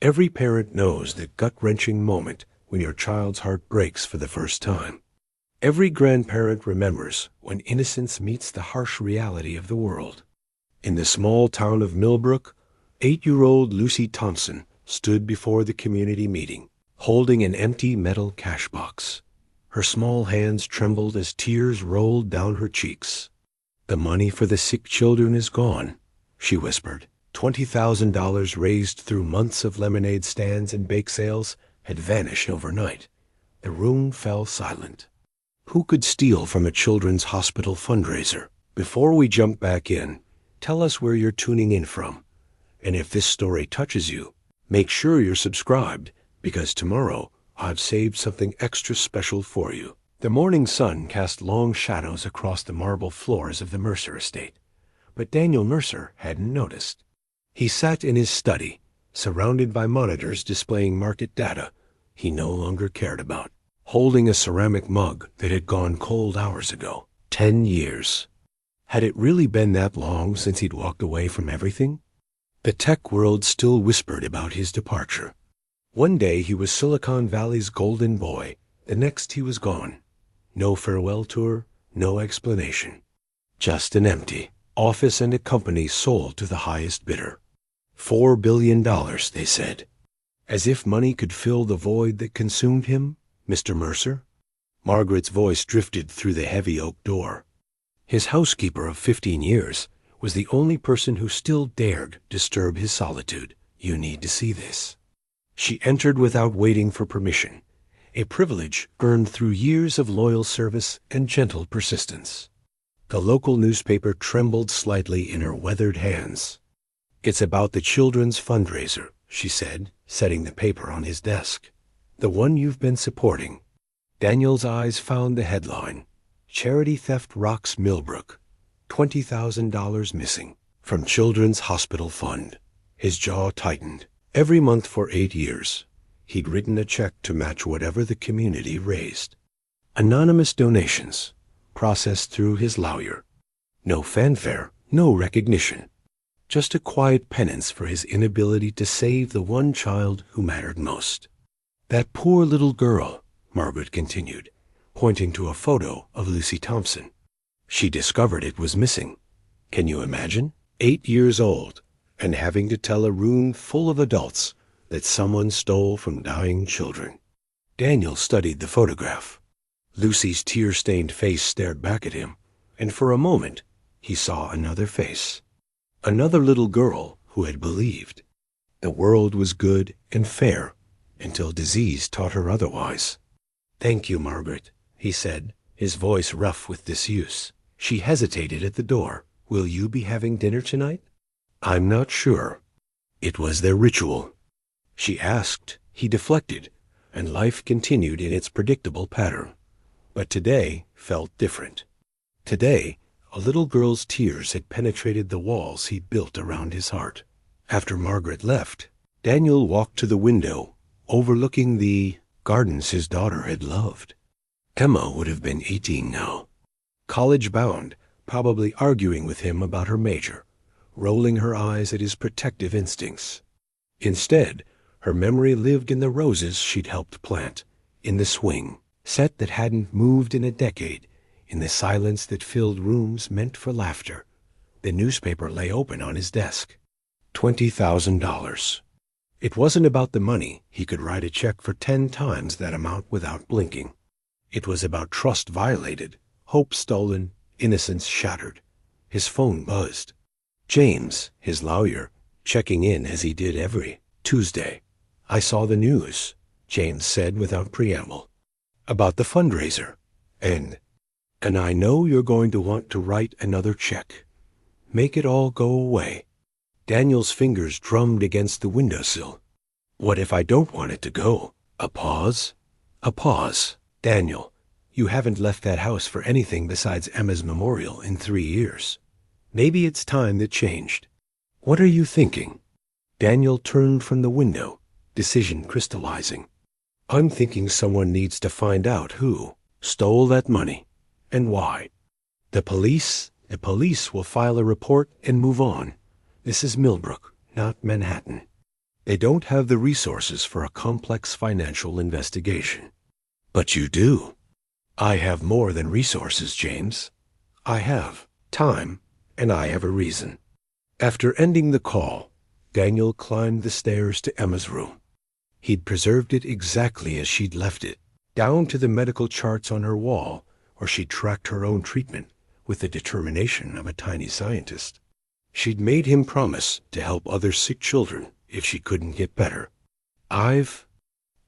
Every parent knows the gut-wrenching moment when your child's heart breaks for the first time. Every grandparent remembers when innocence meets the harsh reality of the world. In the small town of Millbrook, 8-year-old Lucy Thompson stood before the community meeting, holding an empty metal cashbox. Her small hands trembled as tears rolled down her cheeks. "The money for the sick children is gone," she whispered. $20,000 raised through months of lemonade stands and bake sales had vanished overnight. The room fell silent. Who could steal from a children's hospital fundraiser? Before we jump back in, tell us where you're tuning in from. And if this story touches you, make sure you're subscribed, because tomorrow I've saved something extra special for you. The morning sun cast long shadows across the marble floors of the Mercer estate, but Daniel Mercer hadn't noticed. He sat in his study, surrounded by monitors displaying market data he no longer cared about, holding a ceramic mug that had gone cold hours ago. 10 years. Had it really been that long since he'd walked away from everything? The tech world still whispered about his departure. One day he was Silicon Valley's golden boy, the next he was gone. No farewell tour, no explanation. Just an empty office and a company sold to the highest bidder. $4 billion, they said. As if money could fill the void that consumed him, Mr. Mercer? Margaret's voice drifted through the heavy oak door. His housekeeper of 15 years was the only person who still dared disturb his solitude. "You need to see this." She entered without waiting for permission, a privilege earned through years of loyal service and gentle persistence. The local newspaper trembled slightly in her weathered hands. "It's about the children's fundraiser," she said, setting the paper on his desk. "The one you've been supporting." Daniel's eyes found the headline, "Charity Theft Rocks Millbrook. $20,000 Missing from Children's Hospital Fund." His jaw tightened. Every month for 8 years, he'd written a check to match whatever the community raised. Anonymous donations, processed through his lawyer. No fanfare, no recognition. Just a quiet penance for his inability to save the one child who mattered most. "That poor little girl," Margaret continued, pointing to a photo of Lucy Thompson. "She discovered it was missing. Can you imagine? 8 years old, and having to tell a room full of adults that someone stole from dying children." Daniel studied the photograph. Lucy's tear-stained face stared back at him, and for a moment he saw another face. Another little girl who had believed. The world was good and fair until disease taught her otherwise. "Thank you, Margaret," he said, his voice rough with disuse. She hesitated at the door. "Will you be having dinner tonight?" "I'm not sure." It was their ritual. She asked, he deflected, and life continued in its predictable pattern. But today felt different. Today, a little girl's tears had penetrated the walls he built around his heart. After Margaret left, Daniel walked to the window, overlooking the gardens his daughter had loved. Emma would have been 18 now. College-bound, probably arguing with him about her major, rolling her eyes at his protective instincts. Instead, her memory lived in the roses she'd helped plant, in the swing, set that hadn't moved in a decade, in the silence that filled rooms meant for laughter. The newspaper lay open on his desk. $20,000. It wasn't about the money. He could write a check for 10 times that amount without blinking. It was about trust violated, hope stolen, innocence shattered. His phone buzzed. James, his lawyer, checking in as he did every Tuesday. "I saw the news," James said without preamble, "about the fundraiser, and I know you're going to want to write another check. Make it all go away." Daniel's fingers drummed against the windowsill. "What if I don't want it to go?" A pause. A pause. "Daniel, you haven't left that house for anything besides Emma's memorial in 3 years. Maybe it's time that changed. What are you thinking?" Daniel turned from the window, decision crystallizing. "I'm thinking someone needs to find out who stole that money and why. The police will file a report and move on. This is Millbrook, not Manhattan." They don't have the resources for a complex financial investigation. But you do. I have more than resources, James. I have time, and I have a reason. After ending the call, Daniel climbed the stairs to Emma's room. He'd preserved it exactly as she'd left it, down to the medical charts on her wall, where she'd tracked her own treatment with the determination of a tiny scientist. She'd made him promise to help other sick children if she couldn't get better. I've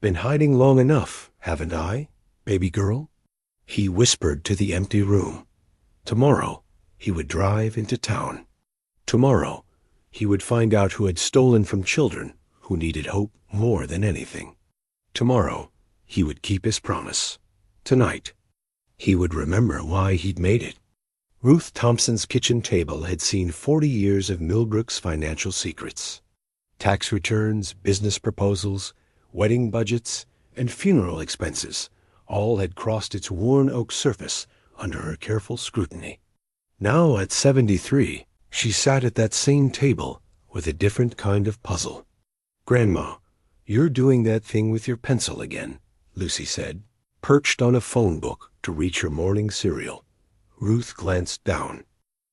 been hiding long enough, haven't I, baby girl? He whispered to the empty room. Tomorrow, he would drive into town. Tomorrow, he would find out who had stolen from children who needed hope more than anything. Tomorrow, he would keep his promise. Tonight, he would remember why he'd made it. Ruth Thompson's kitchen table had seen 40 years of Millbrook's financial secrets. Tax returns, business proposals, wedding budgets, and funeral expenses all had crossed its worn oak surface under her careful scrutiny. Now, at 73, she sat at that same table with a different kind of puzzle. "Grandma, you're doing that thing with your pencil again," Lucy said, perched on a phone book to reach her morning cereal. Ruth glanced down.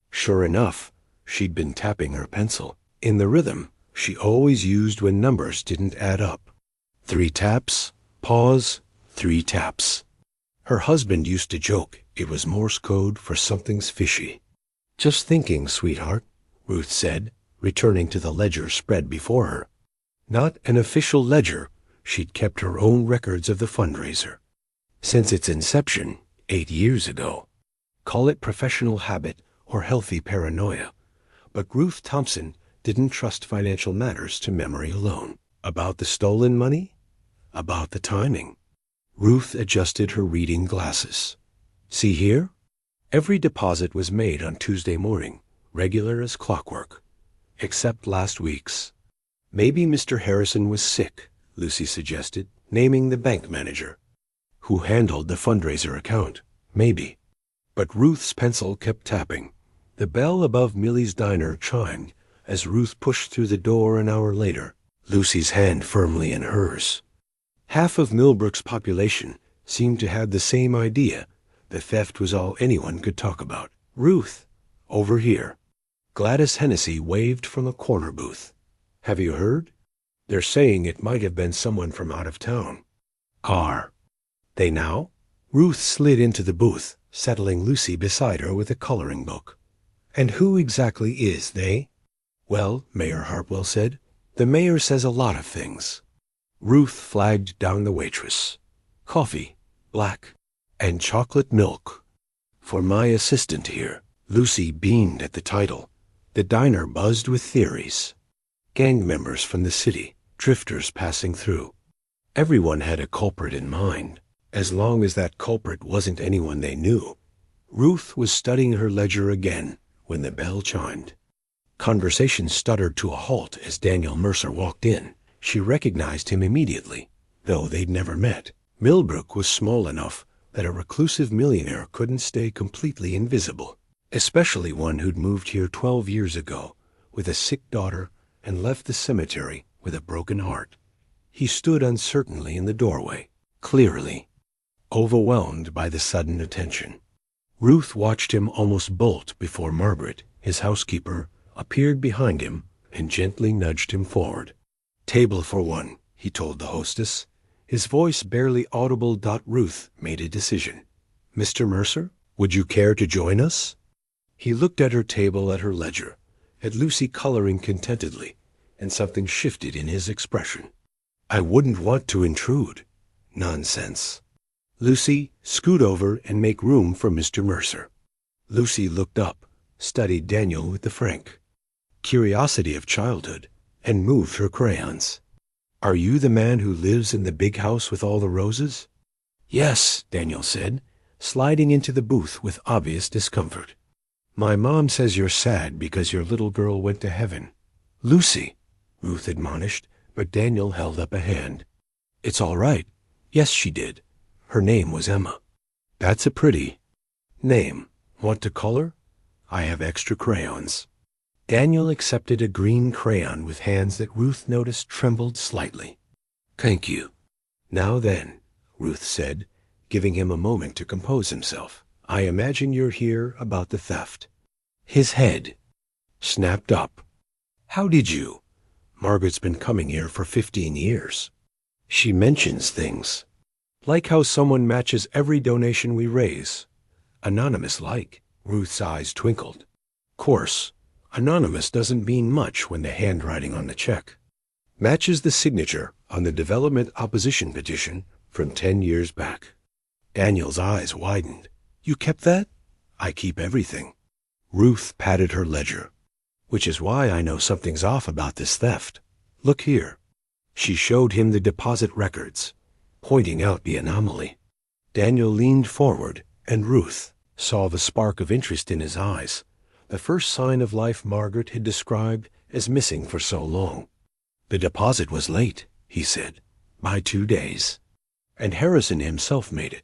Sure enough, she'd been tapping her pencil in the rhythm she always used when numbers didn't add up. 3 taps, pause, 3 taps. Her husband used to joke it was Morse code for something's fishy. "Just thinking, sweetheart," Ruth said, returning to the ledger spread before her. Not an official ledger, she'd kept her own records of the fundraiser. Since its inception, 8 years ago. Call it professional habit or healthy paranoia. But Ruth Thompson didn't trust financial matters to memory alone. About the stolen money? About the timing. Ruth adjusted her reading glasses. See here? Every deposit was made on Tuesday morning, regular as clockwork, except last week's. Maybe Mr. Harrison was sick, Lucy suggested, naming the bank manager, who handled the fundraiser account. Maybe. But Ruth's pencil kept tapping. The bell above Millie's diner chimed as Ruth pushed through the door an hour later, Lucy's hand firmly in hers. Half of Millbrook's population seemed to have the same idea. The theft was all anyone could talk about. "Ruth, over here." Gladys Hennessy waved from a corner booth. "Have you heard? They're saying it might have been someone from out of town." "Are they now?" Ruth slid into the booth, settling Lucy beside her with a coloring book. "And who exactly is they?" "Well," Mayor Hartwell said, "the mayor says a lot of things." Ruth flagged down the waitress. "Coffee, black, and chocolate milk." "For my assistant here." Lucy beamed at the title. The diner buzzed with theories. Gang members from the city, drifters passing through. Everyone had a culprit in mind, as long as that culprit wasn't anyone they knew. Ruth was studying her ledger again when the bell chimed. Conversation stuttered to a halt as Daniel Mercer walked in. She recognized him immediately, though they'd never met. Millbrook was small enough that a reclusive millionaire couldn't stay completely invisible, especially one who'd moved here 12 years ago with a sick daughter and left the cemetery with a broken heart. He stood uncertainly in the doorway, clearly overwhelmed by the sudden attention. Ruth watched him almost bolt before Margaret, his housekeeper, appeared behind him and gently nudged him forward. "Table for one," he told the hostess. His voice barely audible. Ruth made a decision. "Mr. Mercer, would you care to join us?" He looked at her table, at her ledger, at Lucy coloring contentedly, and something shifted in his expression. "I wouldn't want to intrude." "Nonsense." "Lucy, scoot over and make room for Mr. Mercer." Lucy looked up, studied Daniel with the frank curiosity of childhood, and moved her crayons. "Are you the man who lives in the big house with all the roses?" "Yes," Daniel said, sliding into the booth with obvious discomfort. "My mom says you're sad because your little girl went to heaven." "Lucy," Ruth admonished, but Daniel held up a hand. "It's all right. Yes, she did. Her name was Emma." "That's a pretty name. Want to color? I have extra crayons." Daniel accepted a green crayon with hands that Ruth noticed trembled slightly. "Thank you. Now then," Ruth said, giving him a moment to compose himself, "I imagine you're here about the theft." His head snapped up. "How did you? Margaret's been coming here for 15 years. She mentions things. Like how someone matches every donation we raise. Anonymous-like." Ruth's eyes twinkled. "Course, anonymous doesn't mean much when the handwriting on the check matches the signature on the development opposition petition from 10 years back." Daniel's eyes widened. "You kept that?" "I keep everything." Ruth patted her ledger. "Which is why I know something's off about this theft. Look here." She showed him the deposit records, pointing out the anomaly. Daniel leaned forward, and Ruth saw the spark of interest in his eyes, the first sign of life Margaret had described as missing for so long. "The deposit was late," he said, "by 2 days. And Harrison himself made it,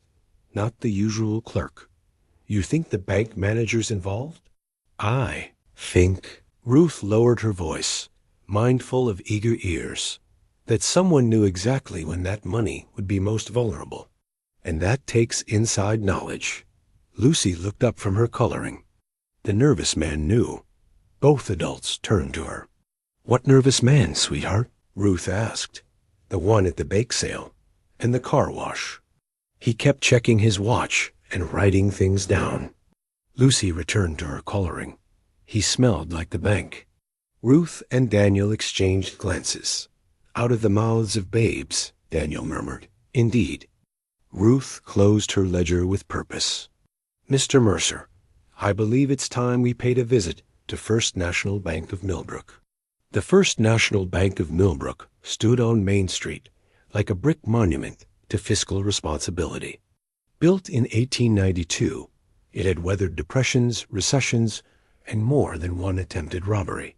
not the usual clerk. You think the bank manager's involved?" "I think," Ruth lowered her voice, mindful of eager ears, "that someone knew exactly when that money would be most vulnerable. And that takes inside knowledge." Lucy looked up from her coloring. The nervous man knew. Both adults turned to her. "What nervous man, sweetheart?" Ruth asked. "The one at the bake sale and the car wash. He kept checking his watch and writing things down." Lucy returned to her coloring. "He smelled like the bank." Ruth and Daniel exchanged glances. "Out of the mouths of babes," Daniel murmured. "Indeed." Ruth closed her ledger with purpose. "Mr. Mercer, I believe it's time we paid a visit to First National Bank of Millbrook." The First National Bank of Millbrook stood on Main Street like a brick monument to fiscal responsibility. Built in 1892, it had weathered depressions, recessions, and more than one attempted robbery.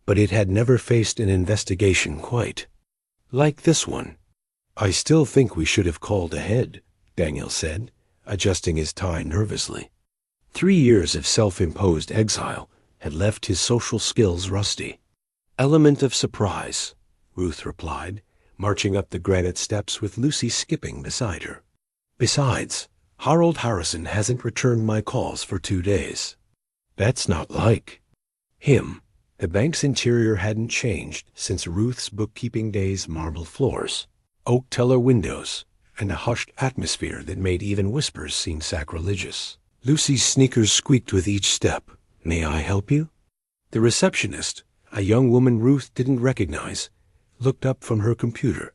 But it had never faced an investigation quite like this one. "I still think we should have called ahead," Daniel said, adjusting his tie nervously. 3 years of self-imposed exile had left his social skills rusty. "Element of surprise," Ruth replied, marching up the granite steps with Lucy skipping beside her. "Besides, Harold Harrison hasn't returned my calls for 2 days." "That's not like him." The bank's interior hadn't changed since Ruth's bookkeeping days: marble floors, oak teller windows, and a hushed atmosphere that made even whispers seem sacrilegious. Lucy's sneakers squeaked with each step. "May I help you?" The receptionist, a young woman Ruth didn't recognize, looked up from her computer.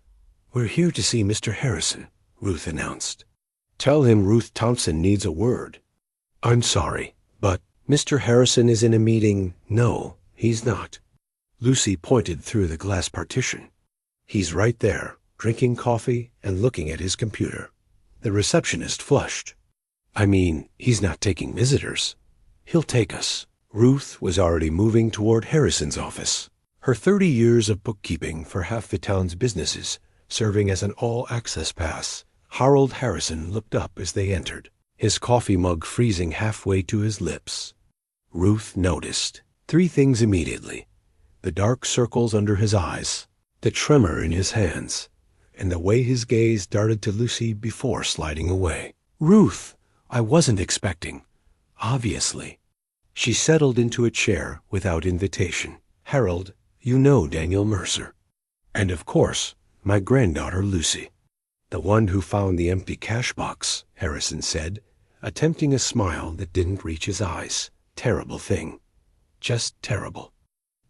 "We're here to see Mr. Harrison," Ruth announced. "Tell him Ruth Thompson needs a word." "I'm sorry, but Mr. Harrison is in a meeting." "No, he's not." Lucy pointed through the glass partition. "He's right there, drinking coffee and looking at his computer." The receptionist flushed. "I mean, he's not taking visitors." "He'll take us." Ruth was already moving toward Harrison's office, her 30 years of bookkeeping for half the town's businesses serving as an all-access pass. Harold Harrison looked up as they entered, his coffee mug freezing halfway to his lips. Ruth noticed 3 things immediately: the dark circles under his eyes, the tremor in his hands, and the way his gaze darted to Lucy before sliding away. "Ruth, I wasn't expecting." "Obviously." She settled into a chair without invitation. "Harold, you know Daniel Mercer." "And of course, my granddaughter Lucy." "The one who found the empty cash box," Harrison said, attempting a smile that didn't reach his eyes. "Terrible thing. Just terrible."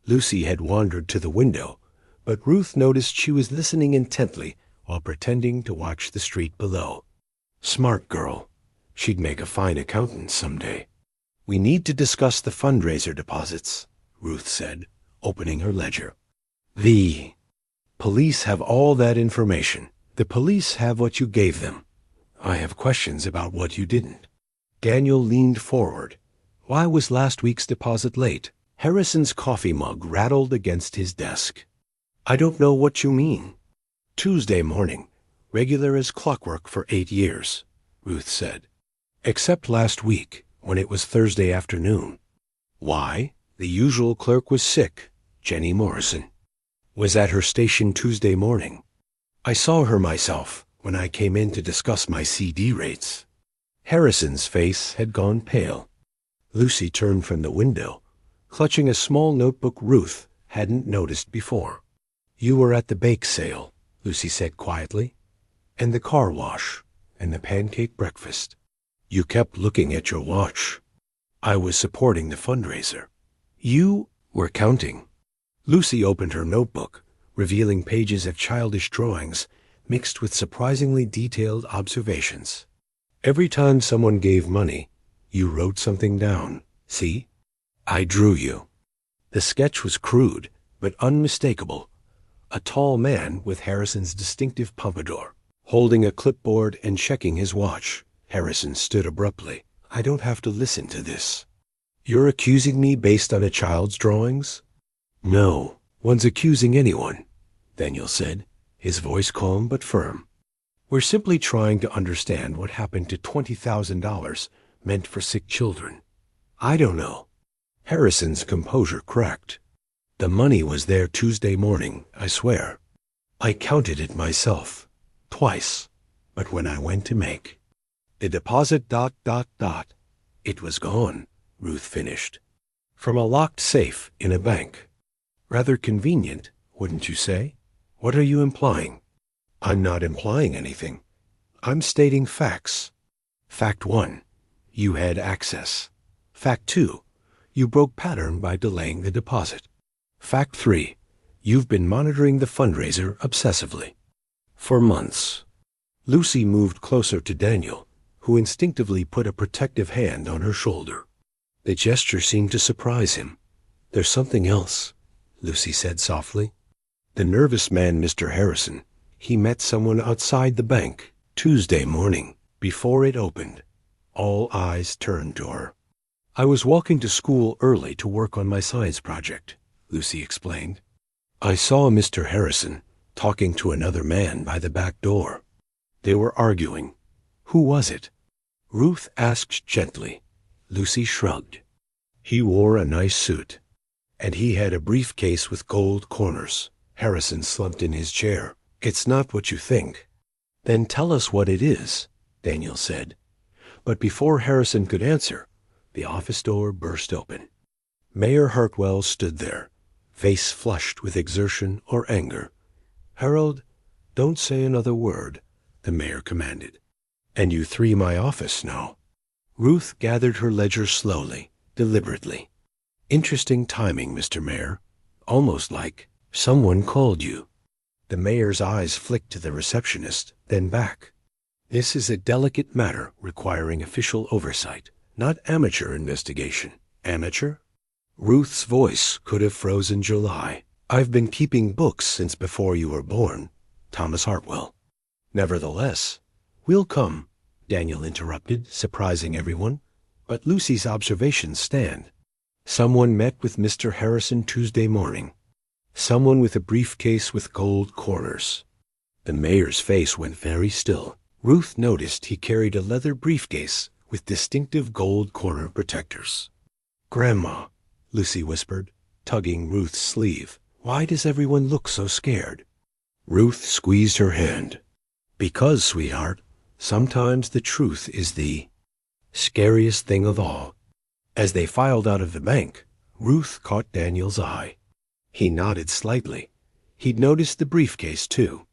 Lucy had wandered to the window, but Ruth noticed she was listening intently while pretending to watch the street below. Smart girl. She'd make a fine accountant someday. "We need to discuss the fundraiser deposits," Ruth said, opening her ledger. "The police have all that information. The police have what you gave them. I have questions about what you didn't." Daniel leaned forward. "Why was last week's deposit late?" Harrison's coffee mug rattled against his desk. "I don't know what you mean." "Tuesday morning, regular as clockwork for 8 years," Ruth said. "Except last week, when it was Thursday afternoon." "Why?" The usual clerk was sick. Jenny Morrison was at her station Tuesday morning. I saw her myself when I came in to discuss my CD rates. Harrison's face had gone pale. Lucy turned from the window, clutching a small notebook Ruth hadn't noticed before. You were at the bake sale, Lucy said quietly, and the car wash, and the pancake breakfast. You kept looking at your watch. I was supporting the fundraiser. You were counting. Lucy opened her notebook, revealing pages of childish drawings mixed with surprisingly detailed observations. Every time someone gave money, you wrote something down. See? I drew you. The sketch was crude, but unmistakable. A tall man with Harrison's distinctive pompadour, holding a clipboard and checking his watch. Harrison stood abruptly. I don't have to listen to this. You're accusing me based on a child's drawings? No, one's accusing anyone, Daniel said, his voice calm but firm. We're simply trying to understand what happened to $20,000 meant for sick children. I don't know. Harrison's composure cracked. The money was there Tuesday morning, I swear. I counted it myself, twice, but when I went to make the deposit ... It was gone, Ruth finished. From a locked safe in a bank. Rather convenient, wouldn't you say? What are you implying? I'm not implying anything. I'm stating facts. Fact 1, you had access. Fact 2, you broke pattern by delaying the deposit. Fact 3, you've been monitoring the fundraiser obsessively. For months. Lucy moved closer to Daniel, who instinctively put a protective hand on her shoulder. The gesture seemed to surprise him. There's something else, Lucy said softly. The nervous man, Mr. Harrison, he met someone outside the bank Tuesday morning, before it opened. All eyes turned to her. I was walking to school early to work on my science project, Lucy explained. I saw Mr. Harrison talking to another man by the back door. They were arguing. Who was it? Ruth asked gently. Lucy shrugged. He wore a nice suit, and he had a briefcase with gold corners. Harrison slumped in his chair. It's not what you think. Then tell us what it is, Daniel said. But before Harrison could answer, the office door burst open. Mayor Hartwell stood there, face flushed with exertion or anger. Harold, don't say another word, the mayor commanded. And you three my office now. Ruth gathered her ledger slowly, deliberately. Interesting timing, Mr. Mayor. Almost like someone called you. The mayor's eyes flicked to the receptionist, then back. This is a delicate matter requiring official oversight, not amateur investigation. Amateur? Ruth's voice could have frozen July. I've been keeping books since before you were born, Thomas Hartwell. Nevertheless, we'll come, Daniel interrupted, surprising everyone. But Lucy's observations stand. Someone met with Mr. Harrison Tuesday morning. Someone with a briefcase with gold corners. The mayor's face went very still. Ruth noticed he carried a leather briefcase with distinctive gold corner protectors. Grandma, Lucy whispered, tugging Ruth's sleeve. Why does everyone look so scared? Ruth squeezed her hand. Because, sweetheart, sometimes the truth is the scariest thing of all. As they filed out of the bank, Ruth caught Daniel's eye. He nodded slightly. He'd noticed the briefcase, too.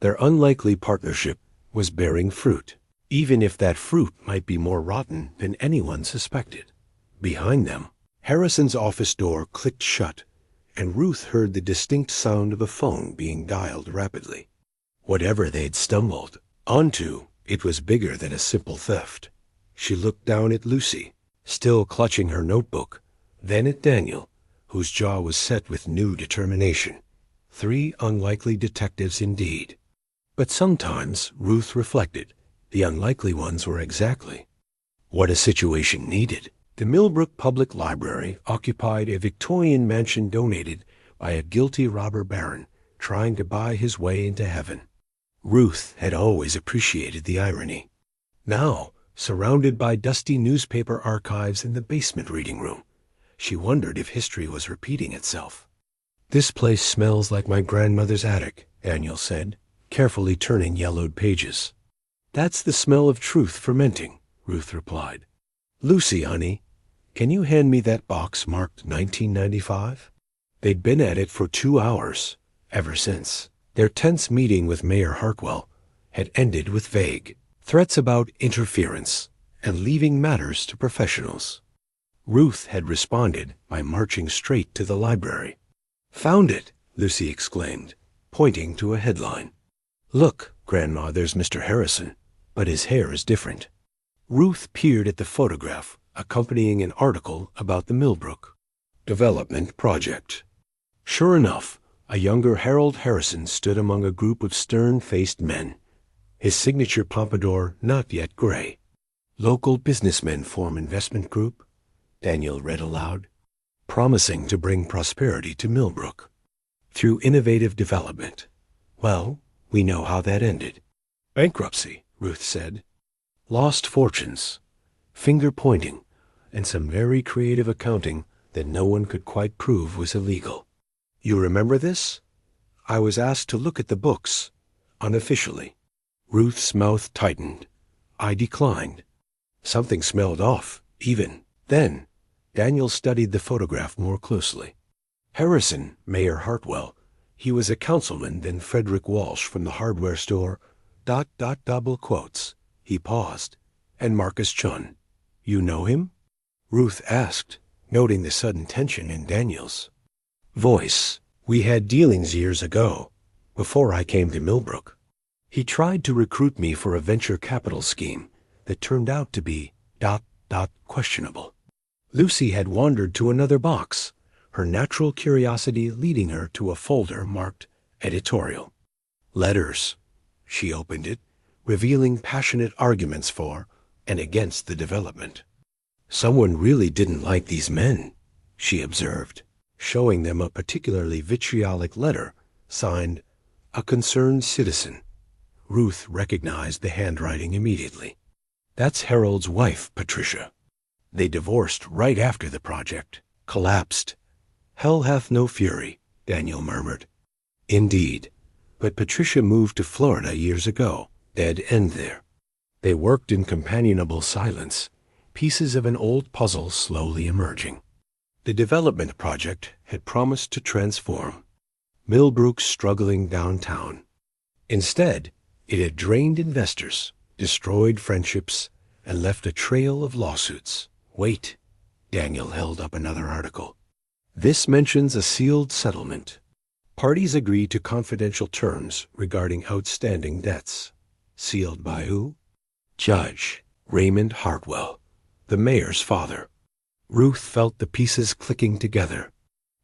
Their unlikely partnership was bearing fruit, even if that fruit might be more rotten than anyone suspected. Behind them, Harrison's office door clicked shut, and Ruth heard the distinct sound of a phone being dialed rapidly. Whatever they'd stumbled onto, it was bigger than a simple theft. She looked down at Lucy, still clutching her notebook, then at Daniel, whose jaw was set with new determination. 3 unlikely detectives indeed. But sometimes, Ruth reflected, the unlikely ones were exactly what a situation needed. The Millbrook Public Library occupied a Victorian mansion donated by a guilty robber baron trying to buy his way into heaven. Ruth had always appreciated the irony. Now, surrounded by dusty newspaper archives in the basement reading room, She wondered if history was repeating itself. "This place smells like my grandmother's attic," Daniel said, carefully turning yellowed pages. "That's the smell of truth fermenting," Ruth replied. "Lucy, honey, can you hand me that box marked 1995? They'd been at it for 2 hours, ever since. Their tense meeting with Mayor Hartwell had ended with vague threats about interference and leaving matters to professionals. Ruth had responded by marching straight to the library. "Found it," Lucy exclaimed, pointing to a headline. "Look, Grandma, there's Mr. Harrison, but his hair is different." Ruth peered at the photograph accompanying an article about the Millbrook development project. Sure enough, a younger Harold Harrison stood among a group of stern-faced men, his signature pompadour not yet gray. "Local businessmen form investment group," Daniel read aloud, "promising to bring prosperity to Millbrook through innovative development. Well, we know how that ended. Bankruptcy," Ruth said. "Lost fortunes, finger-pointing, and some very creative accounting that no one could quite prove was illegal. You remember this? I was asked to look at the books, unofficially." Ruth's mouth tightened. "I declined. Something smelled off, even then." Daniel studied the photograph more closely. Harrison, Mayor Hartwell. He was a councilman, then Frederick Walsh from the hardware store. ... Double quotes. He paused. "And Marcus Chun. You know him?" Ruth asked, noting the sudden tension in Daniel's voice. "We had dealings years ago, before I came to Millbrook. He tried to recruit me for a venture capital scheme that turned out to be ... questionable." Lucy had wandered to another box, her natural curiosity leading her to a folder marked Editorial. Letters. She opened it, revealing passionate arguments for and against the development. "Someone really didn't like these men," she observed, showing them a particularly vitriolic letter signed "A Concerned Citizen." Ruth recognized the handwriting immediately. "That's Harold's wife, Patricia. They divorced right after the project collapsed." "Hell hath no fury," Daniel murmured. "Indeed. But Patricia moved to Florida years ago. Dead end there." They worked in companionable silence, pieces of an old puzzle slowly emerging. The development project had promised to transform Millbrook's struggling downtown. Instead, it had drained investors, destroyed friendships, and left a trail of lawsuits. "Wait." Daniel held up another article. "This mentions a sealed settlement. Parties agree to confidential terms regarding outstanding debts." Sealed by who? Judge Raymond Hartwell, the mayor's father. Ruth felt the pieces clicking together.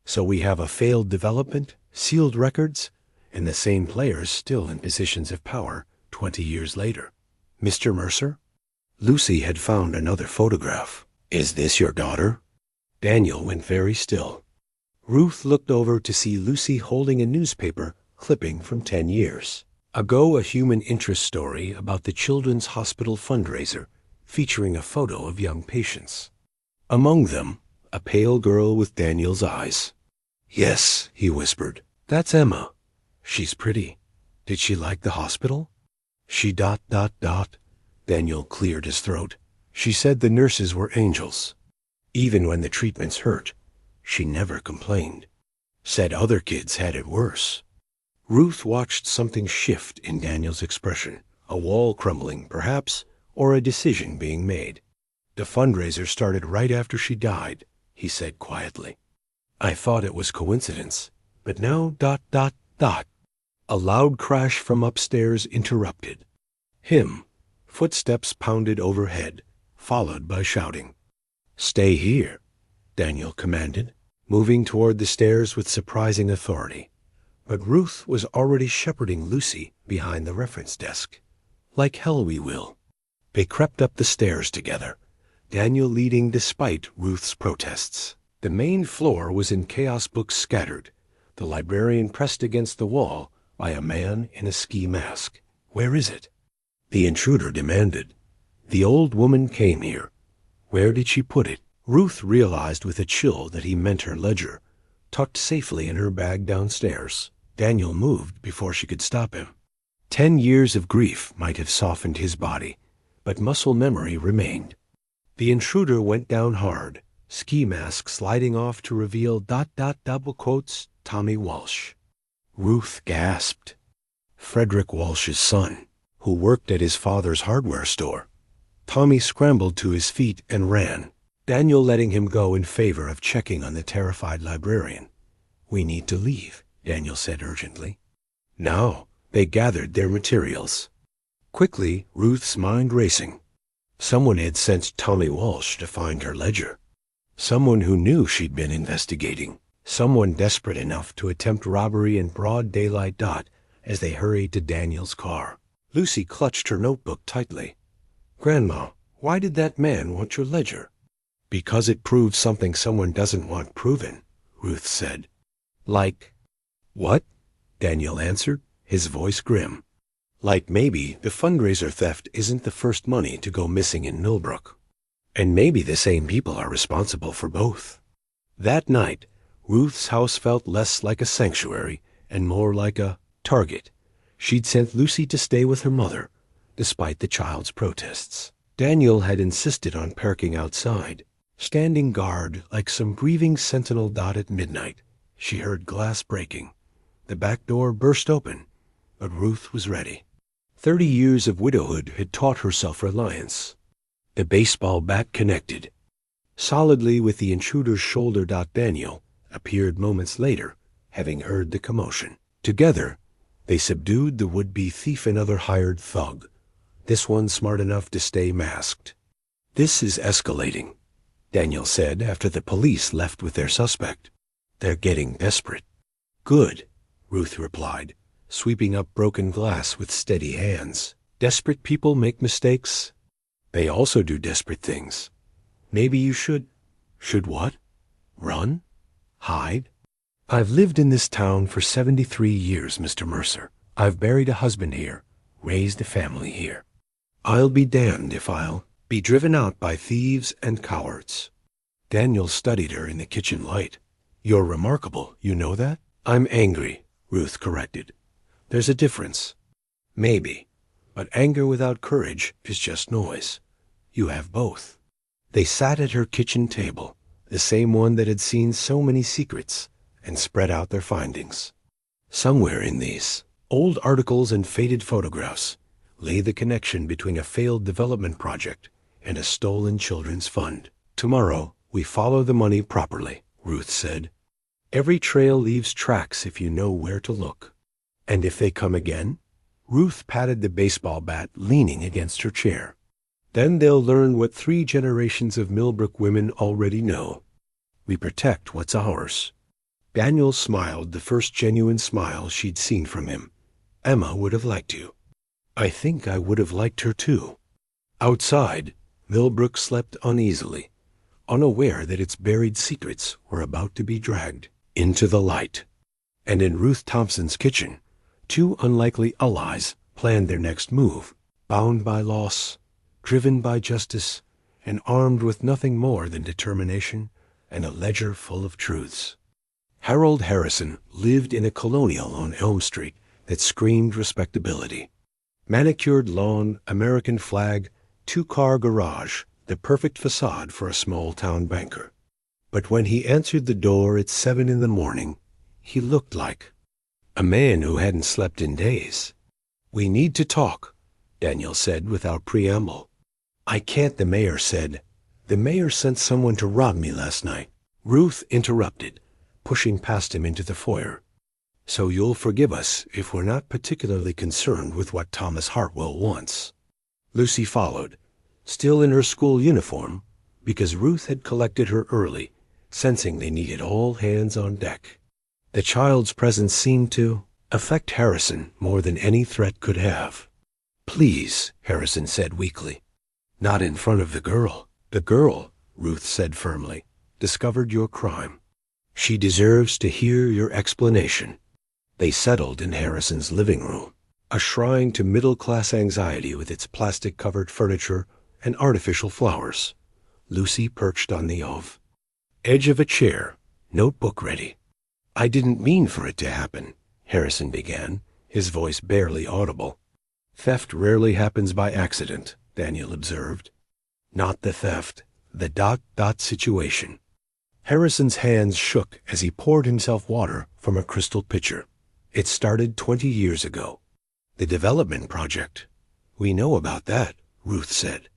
So we have a failed development, sealed records, and the same players still in positions of power 20 years later. "Mr. Mercer?" Lucy had found another photograph. "Is this your daughter?" Daniel went very still. Ruth looked over to see Lucy holding a newspaper clipping from 10 years ago, a human interest story about the Children's Hospital fundraiser featuring a photo of young patients. Among them, a pale girl with Daniel's eyes. "Yes," he whispered. "That's Emma. She's pretty. Did she like the hospital?" She ... Daniel cleared his throat. "She said the nurses were angels. Even when the treatments hurt, she never complained. Said other kids had it worse." Ruth watched something shift in Daniel's expression. A wall crumbling, perhaps, or a decision being made. "The fundraiser started right after she died," he said quietly. "I thought it was coincidence, but now ... A loud crash from upstairs interrupted him. Footsteps pounded overhead, followed by shouting. "Stay here," Daniel commanded, moving toward the stairs with surprising authority. But Ruth was already shepherding Lucy behind the reference desk. "Like hell we will." They crept up the stairs together, Daniel leading despite Ruth's protests. The main floor was in chaos, books scattered, the librarian pressed against the wall by a man in a ski mask. "Where is it?" the intruder demanded. "The old woman came here. Where did she put it?" Ruth realized with a chill that he meant her ledger, tucked safely in her bag downstairs. Daniel moved before she could stop him. 10 years of grief might have softened his body, but muscle memory remained. The intruder went down hard, ski mask sliding off to reveal ... double quotes, Tommy Walsh. Ruth gasped. Frederick Walsh's son, who worked at his father's hardware store. Tommy scrambled to his feet and ran, Daniel letting him go in favor of checking on the terrified librarian. "We need to leave," Daniel said urgently. Now they gathered their materials. Quickly, Ruth's mind racing. Someone had sent Tommy Walsh to find her ledger. Someone who knew she'd been investigating. Someone desperate enough to attempt robbery in broad daylight. As they hurried to Daniel's car, Lucy clutched her notebook tightly. "Grandma, why did that man want your ledger?" "Because it proves something someone doesn't want proven," Ruth said. "Like what?" Daniel answered, his voice grim. "Like maybe the fundraiser theft isn't the first money to go missing in Millbrook. And maybe the same people are responsible for both." That night, Ruth's house felt less like a sanctuary and more like a target. She'd sent Lucy to stay with her mother, despite the child's protests. Daniel had insisted on parking outside, standing guard like some grieving sentinel. At midnight, she heard glass breaking. The back door burst open, but Ruth was ready. 30 years of widowhood had taught her self-reliance. The baseball bat connected solidly with the intruder's shoulder. Daniel appeared moments later, having heard the commotion. Together, they subdued the would-be thief, another hired thug, this one smart enough to stay masked. "This is escalating," Daniel said after the police left with their suspect. "They're getting desperate." "Good," Ruth replied, sweeping up broken glass with steady hands. "Desperate people make mistakes. They also do desperate things. Maybe you should..." "Should what? Run? Hide?" "I've lived in this town for 73 years, Mr. Mercer. I've buried a husband here, raised a family here. I'll be damned if I'll be driven out by thieves and cowards." Daniel studied her in the kitchen light. "You're remarkable, you know that?" "I'm angry," Ruth corrected. "There's a difference." "Maybe, but anger without courage is just noise. You have both." They sat at her kitchen table, the same one that had seen so many secrets, and spread out their findings. Somewhere in these old articles and faded photographs lay the connection between a failed development project and a stolen children's fund. "Tomorrow, we follow the money properly," Ruth said. "Every trail leaves tracks if you know where to look." "And if they come again?" Ruth patted the baseball bat leaning against her chair. "Then they'll learn what 3 generations of Millbrook women already know. We protect what's ours." Daniel smiled, the first genuine smile she'd seen from him. "Emma would have liked you." "I think I would have liked her too." Outside, Millbrook slept uneasily, unaware that its buried secrets were about to be dragged into the light. And in Ruth Thompson's kitchen, 2 unlikely allies planned their next move, bound by loss, driven by justice, and armed with nothing more than determination and a ledger full of truths. Harold Harrison lived in a colonial on Elm Street that screamed respectability. Manicured lawn, American flag, 2-car garage, the perfect facade for a small-town banker. But when he answered the door at 7 in the morning, he looked like a man who hadn't slept in days. "We need to talk," Daniel said without preamble. "I can't," the mayor said. "The mayor sent someone to rob me last night." Ruth interrupted, pushing past him into the foyer. "So you'll forgive us if we're not particularly concerned with what Thomas Hartwell wants." Lucy followed, still in her school uniform, because Ruth had collected her early, sensing they needed all hands on deck. The child's presence seemed to affect Harrison more than any threat could have. "Please," Harrison said weakly. "Not in front of the girl." "The girl," Ruth said firmly, "discovered your crime. She deserves to hear your explanation." They settled in Harrison's living room, a shrine to middle-class anxiety with its plastic-covered furniture and artificial flowers. Lucy perched on the edge of a chair, notebook ready. "I didn't mean for it to happen," Harrison began, his voice barely audible. "Theft rarely happens by accident," Daniel observed. "Not the theft, the ... situation." Harrison's hands shook as he poured himself water from a crystal pitcher. "It started 20 years ago. The development project. We know about that," Ruth said.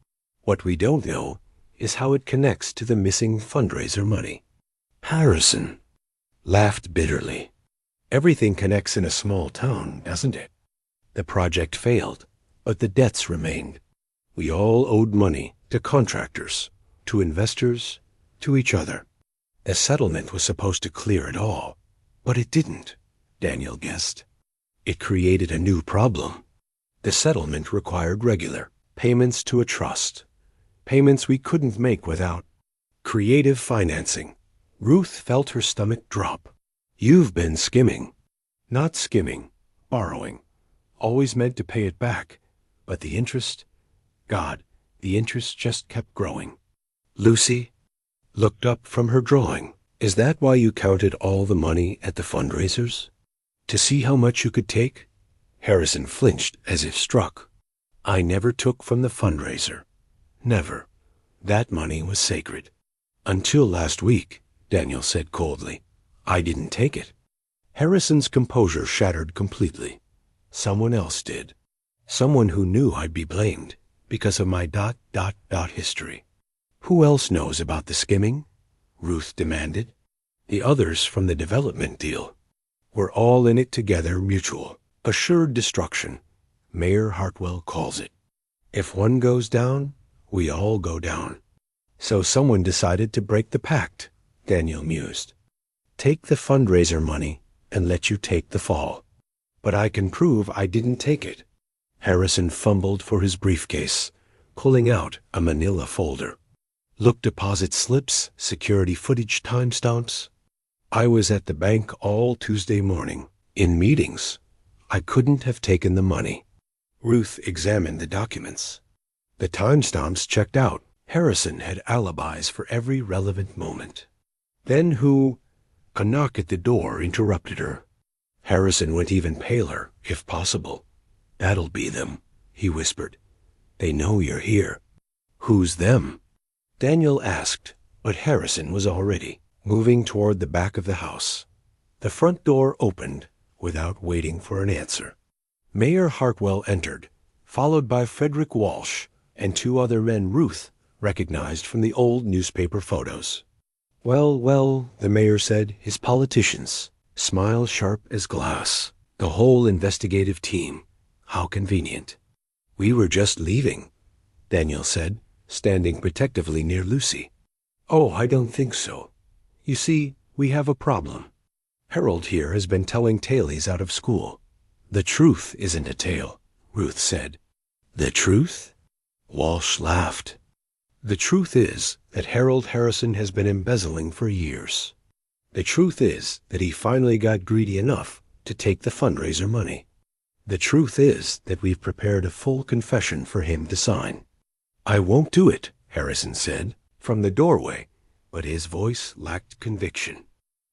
"What we don't know is how it connects to the missing fundraiser money." Harrison laughed bitterly. "Everything connects in a small town, doesn't it? The project failed, but the debts remained. We all owed money to contractors, to investors, to each other. The settlement was supposed to clear it all, but it didn't," Daniel guessed. "It created a new problem. The settlement required regular payments to a trust, payments we couldn't make without creative financing." Ruth felt her stomach drop. "You've been skimming." "Not skimming, borrowing. Always meant to pay it back, but the interest, God, the interest just kept growing." Lucy looked up from her drawing. "Is that why you counted all the money at the fundraisers? To see how much you could take?" Harrison flinched as if struck. "I never took from the fundraiser. Never. That money was sacred." "Until last week," Daniel said coldly. "I didn't take it." Harrison's composure shattered completely. "Someone else did. Someone who knew I'd be blamed because of my ... history." "Who else knows about the skimming?" Ruth demanded. "The others from the development deal. We're all in it together, mutual. Assured destruction, Mayor Hartwell calls it. If one goes down, we all go down." "So someone decided to break the pact," Daniel mused. "Take the fundraiser money and let you take the fall." "But I can prove I didn't take it." Harrison fumbled for his briefcase, pulling out a manila folder. "Look, deposit slips, security footage timestamps. I was at the bank all Tuesday morning, in meetings. I couldn't have taken the money." Ruth examined the documents. The timestamps checked out. Harrison had alibis for every relevant moment. Then who? A knock at the door interrupted her. Harrison went even paler, if possible. "That'll be them," he whispered. "They know you're here." "Who's them?" Daniel asked, but Harrison was already moving toward the back of the house. The front door opened without waiting for an answer. Mayor Hartwell entered, followed by Frederick Walsh and two other men Ruth recognized from the old newspaper photos. "Well, well," the mayor said, his politicians, smile sharp as glass. "The whole investigative team. How convenient." "We were just leaving," Daniel said, standing protectively near Lucy. "Oh, I don't think so. You see, we have a problem. Harold here has been telling tales out of school." "The truth isn't a tale," Ruth said. "The truth?" Walsh laughed. "The truth is that Harold Harrison has been embezzling for years. The truth is that he finally got greedy enough to take the fundraiser money. The truth is that we've prepared a full confession for him to sign." "I won't do it," Harrison said from the doorway, but his voice lacked conviction.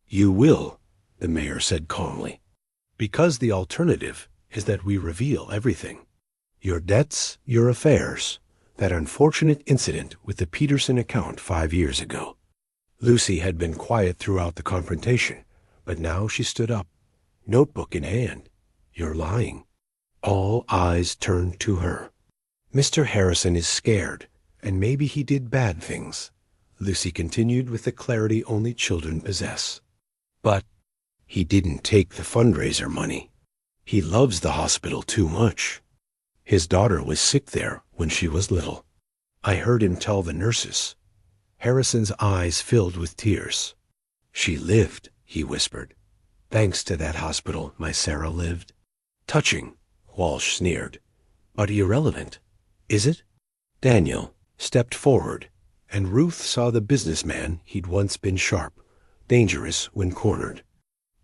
"You will," the mayor said calmly, "because the alternative is that we reveal everything. Your debts, your affairs, that unfortunate incident with the Peterson account 5 years ago." Lucy had been quiet throughout the confrontation, but now she stood up, notebook in hand. "You're lying." All eyes turned to her. "Mr. Harrison is scared, and maybe he did bad things," Lucy continued with the clarity only children possess. "But he didn't take the fundraiser money. He loves the hospital too much. His daughter was sick there when she was little. I heard him tell the nurses." Harrison's eyes filled with tears. "She lived," he whispered. "Thanks to that hospital, my Sarah lived." "Touching," Walsh sneered. "But irrelevant. Is it?" Daniel stepped forward, and Ruth saw the businessman he'd once been sharp, dangerous when cornered.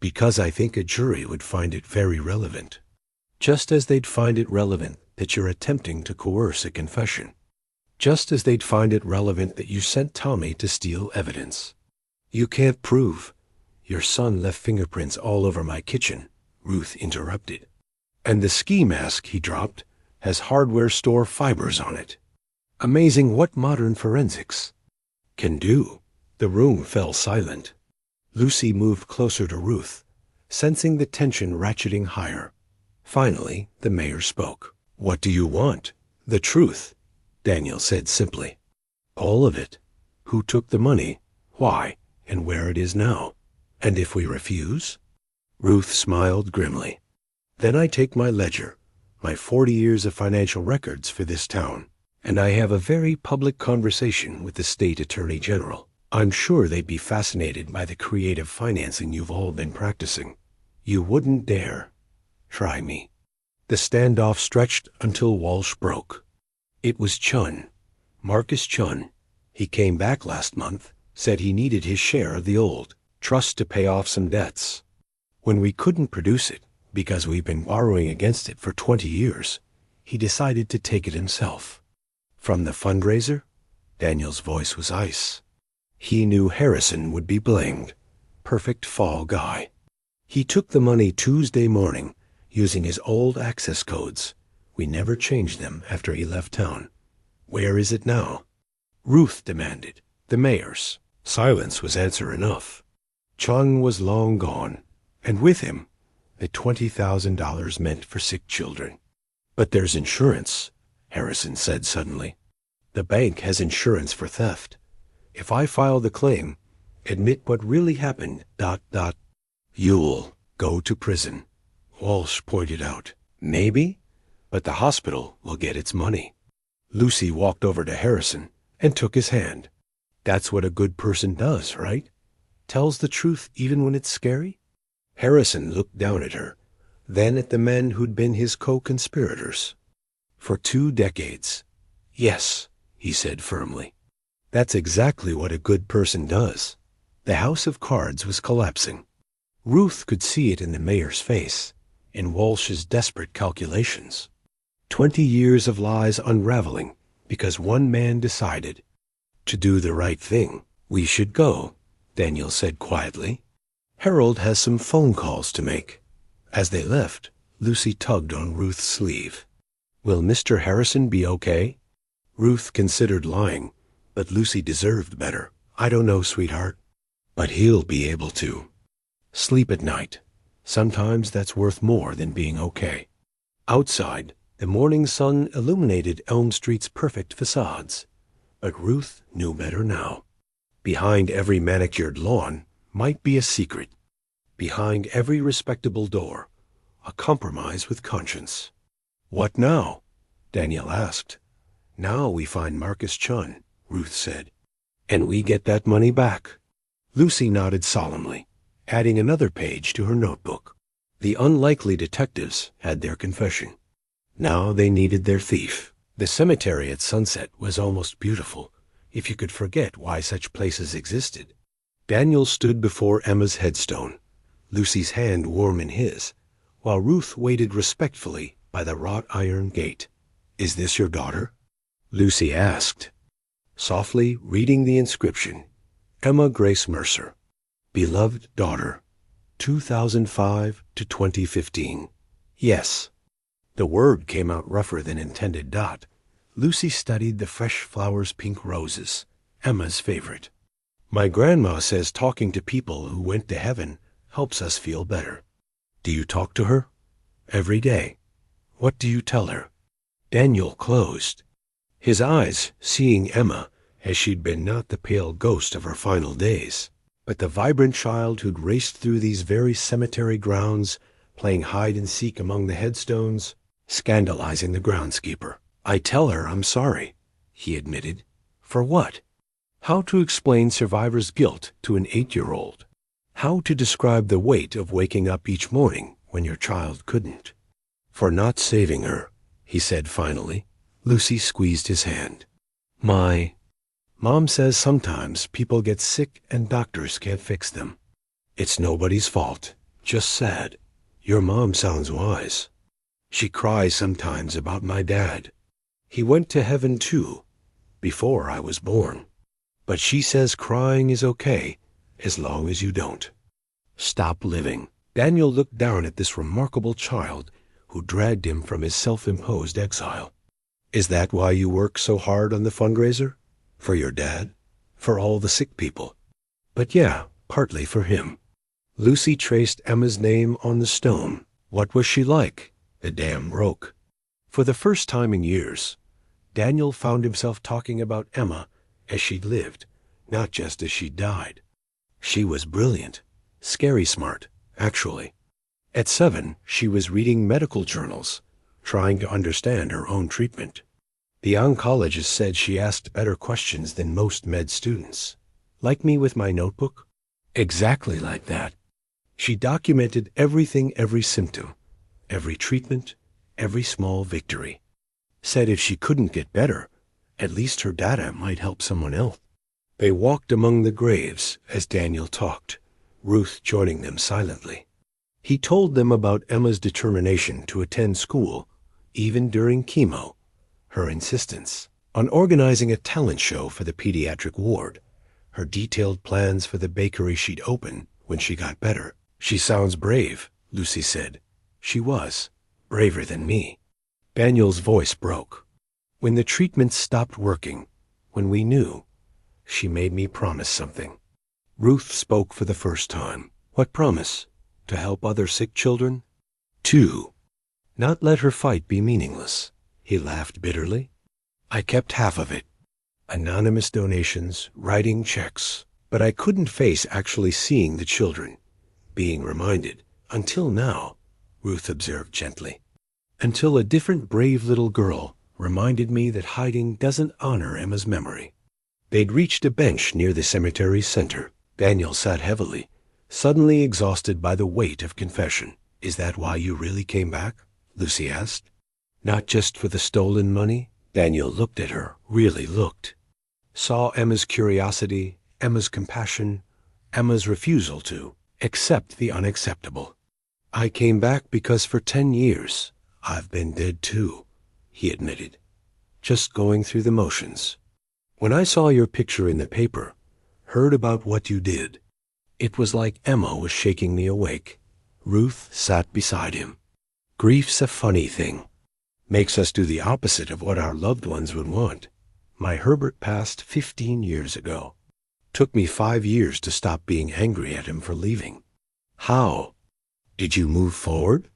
"Because I think a jury would find it very relevant. Just as they'd find it relevant that you're attempting to coerce a confession." just as they'd find it relevant that you sent Tommy to steal evidence. You can't prove. Your son left fingerprints all over my kitchen, Ruth interrupted. And the ski mask he dropped has hardware store fibers on it. Amazing what modern forensics can do. The room fell silent. Lucy moved closer to Ruth, sensing the tension ratcheting higher. Finally, the mayor spoke. What do you want? The truth, Daniel said simply. All of it. Who took the money, why, and where it is now. And if we refuse? Ruth smiled grimly. Then I take my ledger, my 40 years of financial records for this town, and I have a very public conversation with the state attorney general. I'm sure they'd be fascinated by the creative financing you've all been practicing. You wouldn't dare try me. The standoff stretched until Walsh broke. It was Chun, Marcus Chun. He came back last month, said he needed his share of the old trust to pay off some debts. When we couldn't produce it, because we've been borrowing against it for 20 years, he decided to take it himself. From the fundraiser? Daniel's voice was ice. He knew Harrison would be blamed. Perfect fall guy. He took the money Tuesday morning, using his old access codes. We never changed them after he left town. Where is it now? Ruth demanded. The mayor's. Silence was answer enough. Chung was long gone, and with him, the $20,000 meant for sick children. But there's insurance, Harrison said suddenly. The bank has insurance for theft. If I file the claim, admit what really happened, ... you'll go to prison, Walsh pointed out. Maybe, but the hospital will get its money. Lucy walked over to Harrison and took his hand. That's what a good person does, right? Tells the truth even when it's scary? Harrison looked down at her, then at the men who'd been his co-conspirators. For 2 decades. Yes, he said firmly. That's exactly what a good person does. The house of cards was collapsing. Ruth could see it in the mayor's face, in Walsh's desperate calculations. 20 years of lies unraveling because one man decided to do the right thing. We should go, Daniel said quietly. Harold has some phone calls to make. As they left, Lucy tugged on Ruth's sleeve. Will Mr. Harrison be okay? Ruth considered lying, but Lucy deserved better. I don't know, sweetheart. But he'll be able to sleep at night. Sometimes that's worth more than being okay. Outside, the morning sun illuminated Elm Street's perfect facades. But Ruth knew better now. Behind every manicured lawn might be a secret. Behind every respectable door, a compromise with conscience. What now? Daniel asked. Now we find Marcus Chun, Ruth said. And we get that money back. Lucy nodded solemnly, adding another page to her notebook. The unlikely detectives had their confession. Now they needed their thief. The cemetery at sunset was almost beautiful, if you could forget why such places existed. Daniel stood before Emma's headstone, Lucy's hand warm in his, while Ruth waited respectfully by the wrought iron gate. Is this your daughter? Lucy asked, softly reading the inscription. Emma Grace Mercer, beloved daughter, 2005 to 2015. Yes. The word came out rougher than intended. Lucy studied the fresh flowers' pink roses, Emma's favorite. My grandma says talking to people who went to heaven helps us feel better. Do you talk to her? Every day. What do you tell her? Daniel closed, his eyes seeing Emma as she'd been not the pale ghost of her final days, but the vibrant child who'd raced through these very cemetery grounds, playing hide-and-seek among the headstones, scandalizing the groundskeeper. I tell her I'm sorry, he admitted. For what? How to explain survivor's guilt to an 8-year-old. How to describe the weight of waking up each morning when your child couldn't. For not saving her, he said finally. Lucy squeezed his hand. Mom says sometimes people get sick and doctors can't fix them. It's nobody's fault, just sad. Your mom sounds wise. She cries sometimes about my dad. He went to heaven too, before I was born. But she says crying is okay as long as you don't. Stop living. Daniel looked down at this remarkable child who dragged him from his self-imposed exile. Is that why you work so hard on the fundraiser? For your dad? For all the sick people? But yeah, partly for him. Lucy traced Emma's name on the stone. What was she like? A dam broke. For the first time in years, Daniel found himself talking about Emma as she'd lived, not just as she died. She was brilliant, scary smart, actually. At 7, she was reading medical journals, trying to understand her own treatment. The oncologist said she asked better questions than most med students. Like me with my notebook? Exactly like that. She documented everything, every symptom, every treatment, every small victory. Said if she couldn't get better, at least her data might help someone else. They walked among the graves as Daniel talked, Ruth joining them silently. He told them about Emma's determination to attend school, even during chemo, her insistence on organizing a talent show for the pediatric ward, her detailed plans for the bakery she'd open when she got better. She sounds brave, Lucy said. She was, braver than me. Daniel's voice broke. When the treatment stopped working, when we knew, she made me promise something. Ruth spoke for the first time. What promise? To help other sick children? 2. Not let her fight be meaningless. He laughed bitterly. I kept half of it. Anonymous donations, writing checks. But I couldn't face actually seeing the children, being reminded. Until now, Ruth observed gently. Until a different brave little girl reminded me that hiding doesn't honor Emma's memory. They'd reached a bench near the cemetery's center. Daniel sat heavily, suddenly exhausted by the weight of confession. Is that why you really came back? Lucy asked. Not just for the stolen money? Daniel looked at her, really looked. Saw Emma's curiosity, Emma's compassion, Emma's refusal to accept the unacceptable. I came back because for 10 years, I've been dead too, he admitted. Just going through the motions. When I saw your picture in the paper, heard about what you did, it was like Emma was shaking me awake. Ruth sat beside him. Grief's a funny thing. Makes us do the opposite of what our loved ones would want. My Herbert passed 15 years ago. Took me 5 years to stop being angry at him for leaving. How? Did you move forward?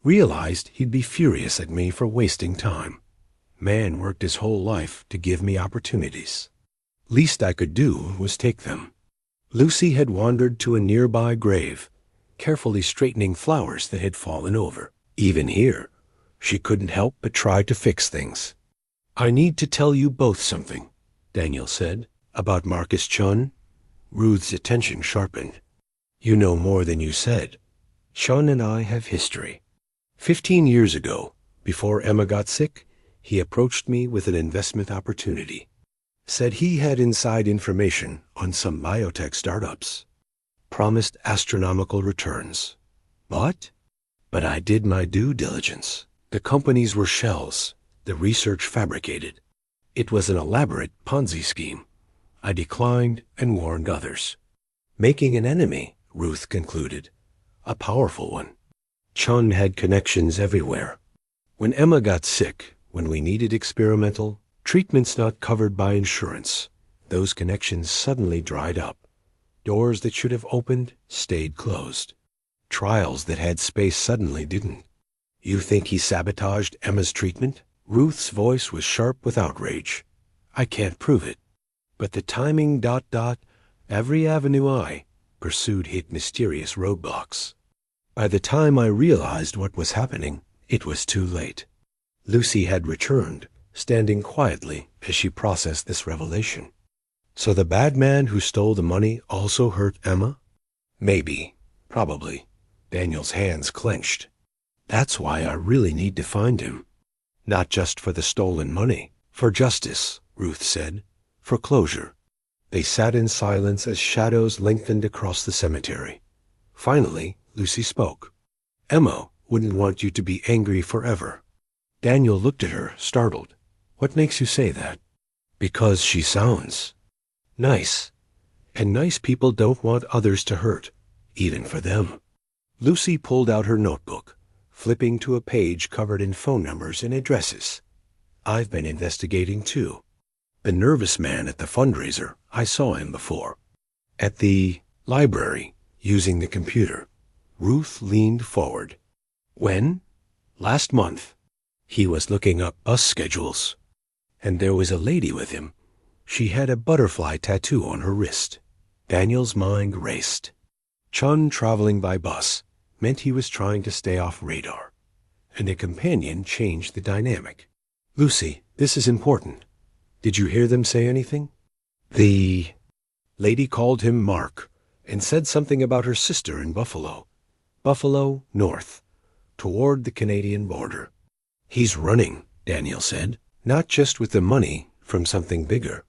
Realized he'd be furious at me for wasting time. Man worked his whole life to give me opportunities. Least I could do was take them. Lucy had wandered to a nearby grave, carefully straightening flowers that had fallen over. Even here, she couldn't help but try to fix things. I need to tell you both something, Daniel said, about Marcus Chun. Ruth's attention sharpened. You know more than you said. Chun and I have history. 15 years ago, before Emma got sick, he approached me with an investment opportunity. Said he had inside information on some biotech startups. Promised astronomical returns. But I did my due diligence. The companies were shells, the research fabricated. It was an elaborate Ponzi scheme. I declined and warned others. Making an enemy, Ruth concluded. A powerful one. Chun had connections everywhere. When Emma got sick, when we needed experimental treatments not covered by insurance, those connections suddenly dried up. Doors that should have opened stayed closed. Trials that had space suddenly didn't. You think he sabotaged Emma's treatment? Ruth's voice was sharp with outrage. I can't prove it. But the timing ... every avenue I pursued hit mysterious roadblocks. By the time I realized what was happening, it was too late. Lucy had returned, standing quietly as she processed this revelation. So the bad man who stole the money also hurt Emma? Maybe. Probably. Daniel's hands clenched. That's why I really need to find him. Not just for the stolen money. For justice, Ruth said. For closure. They sat in silence as shadows lengthened across the cemetery. Finally, Lucy spoke. Emma wouldn't want you to be angry forever. Daniel looked at her, startled. What makes you say that? Because she sounds nice. And nice people don't want others to hurt, even for them. Lucy pulled out her notebook, flipping to a page covered in phone numbers and addresses. I've been investigating too. The nervous man at the fundraiser, I saw him before. At the library, using the computer. Ruth leaned forward. When? Last month. He was looking up bus schedules. And there was a lady with him. She had a butterfly tattoo on her wrist. Daniel's mind raced. Chun traveling by bus meant he was trying to stay off radar. And a companion changed the dynamic. Lucy, this is important. Did you hear them say anything? The lady called him Mark and said something about her sister in Buffalo. Buffalo, north, toward the Canadian border. He's running, Daniel said, not just with the money from something bigger.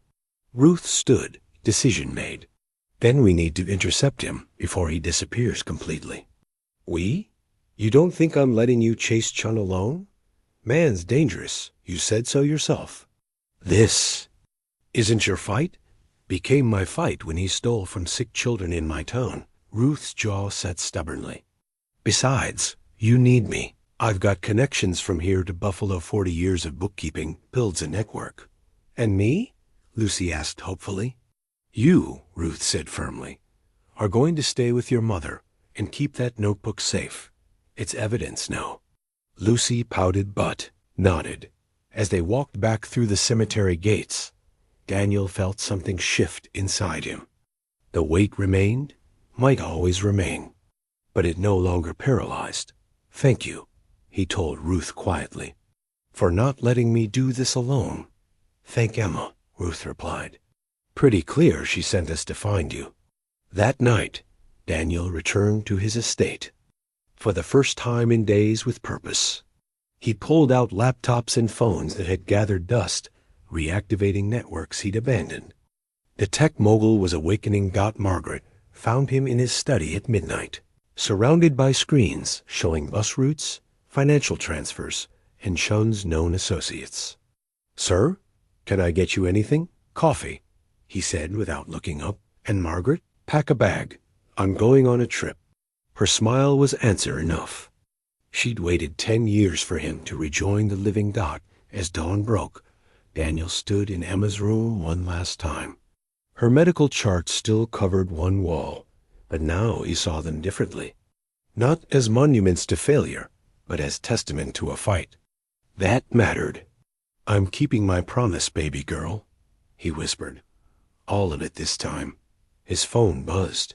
Ruth stood, decision made. Then we need to intercept him before he disappears completely. We? You don't think I'm letting you chase Chun alone? Man's dangerous. You said so yourself. This isn't your fight? Became my fight when he stole from sick children in my town. Ruth's jaw set stubbornly. Besides, you need me. I've got connections from here to Buffalo, 40 years of bookkeeping builds a network. And me? Lucy asked hopefully. You, Ruth said firmly, are going to stay with your mother and keep that notebook safe. It's evidence now. Lucy pouted but nodded. As they walked back through the cemetery gates, Daniel felt something shift inside him. The weight remained, might always remain, but it no longer paralyzed. Thank you, he told Ruth quietly, for not letting me do this alone. Thank Emma, Ruth replied. Pretty clear she sent us to find you. That night, Daniel returned to his estate. For the first time in days with purpose. He pulled out laptops and phones that had gathered dust, reactivating networks he'd abandoned. The tech mogul was awakening. Margaret found him in his study at midnight, surrounded by screens showing bus routes, financial transfers, and Chun's known associates. Sir, can I get you anything? Coffee, he said without looking up. And Margaret, pack a bag. I'm going on a trip. Her smile was answer enough. She'd waited 10 years for him to rejoin the living dot. As dawn broke, Daniel stood in Emma's room one last time. Her medical charts still covered one wall, but now he saw them differently. Not as monuments to failure, but as testament to a fight. That mattered. I'm keeping my promise, baby girl, he whispered. All of it this time. His phone buzzed.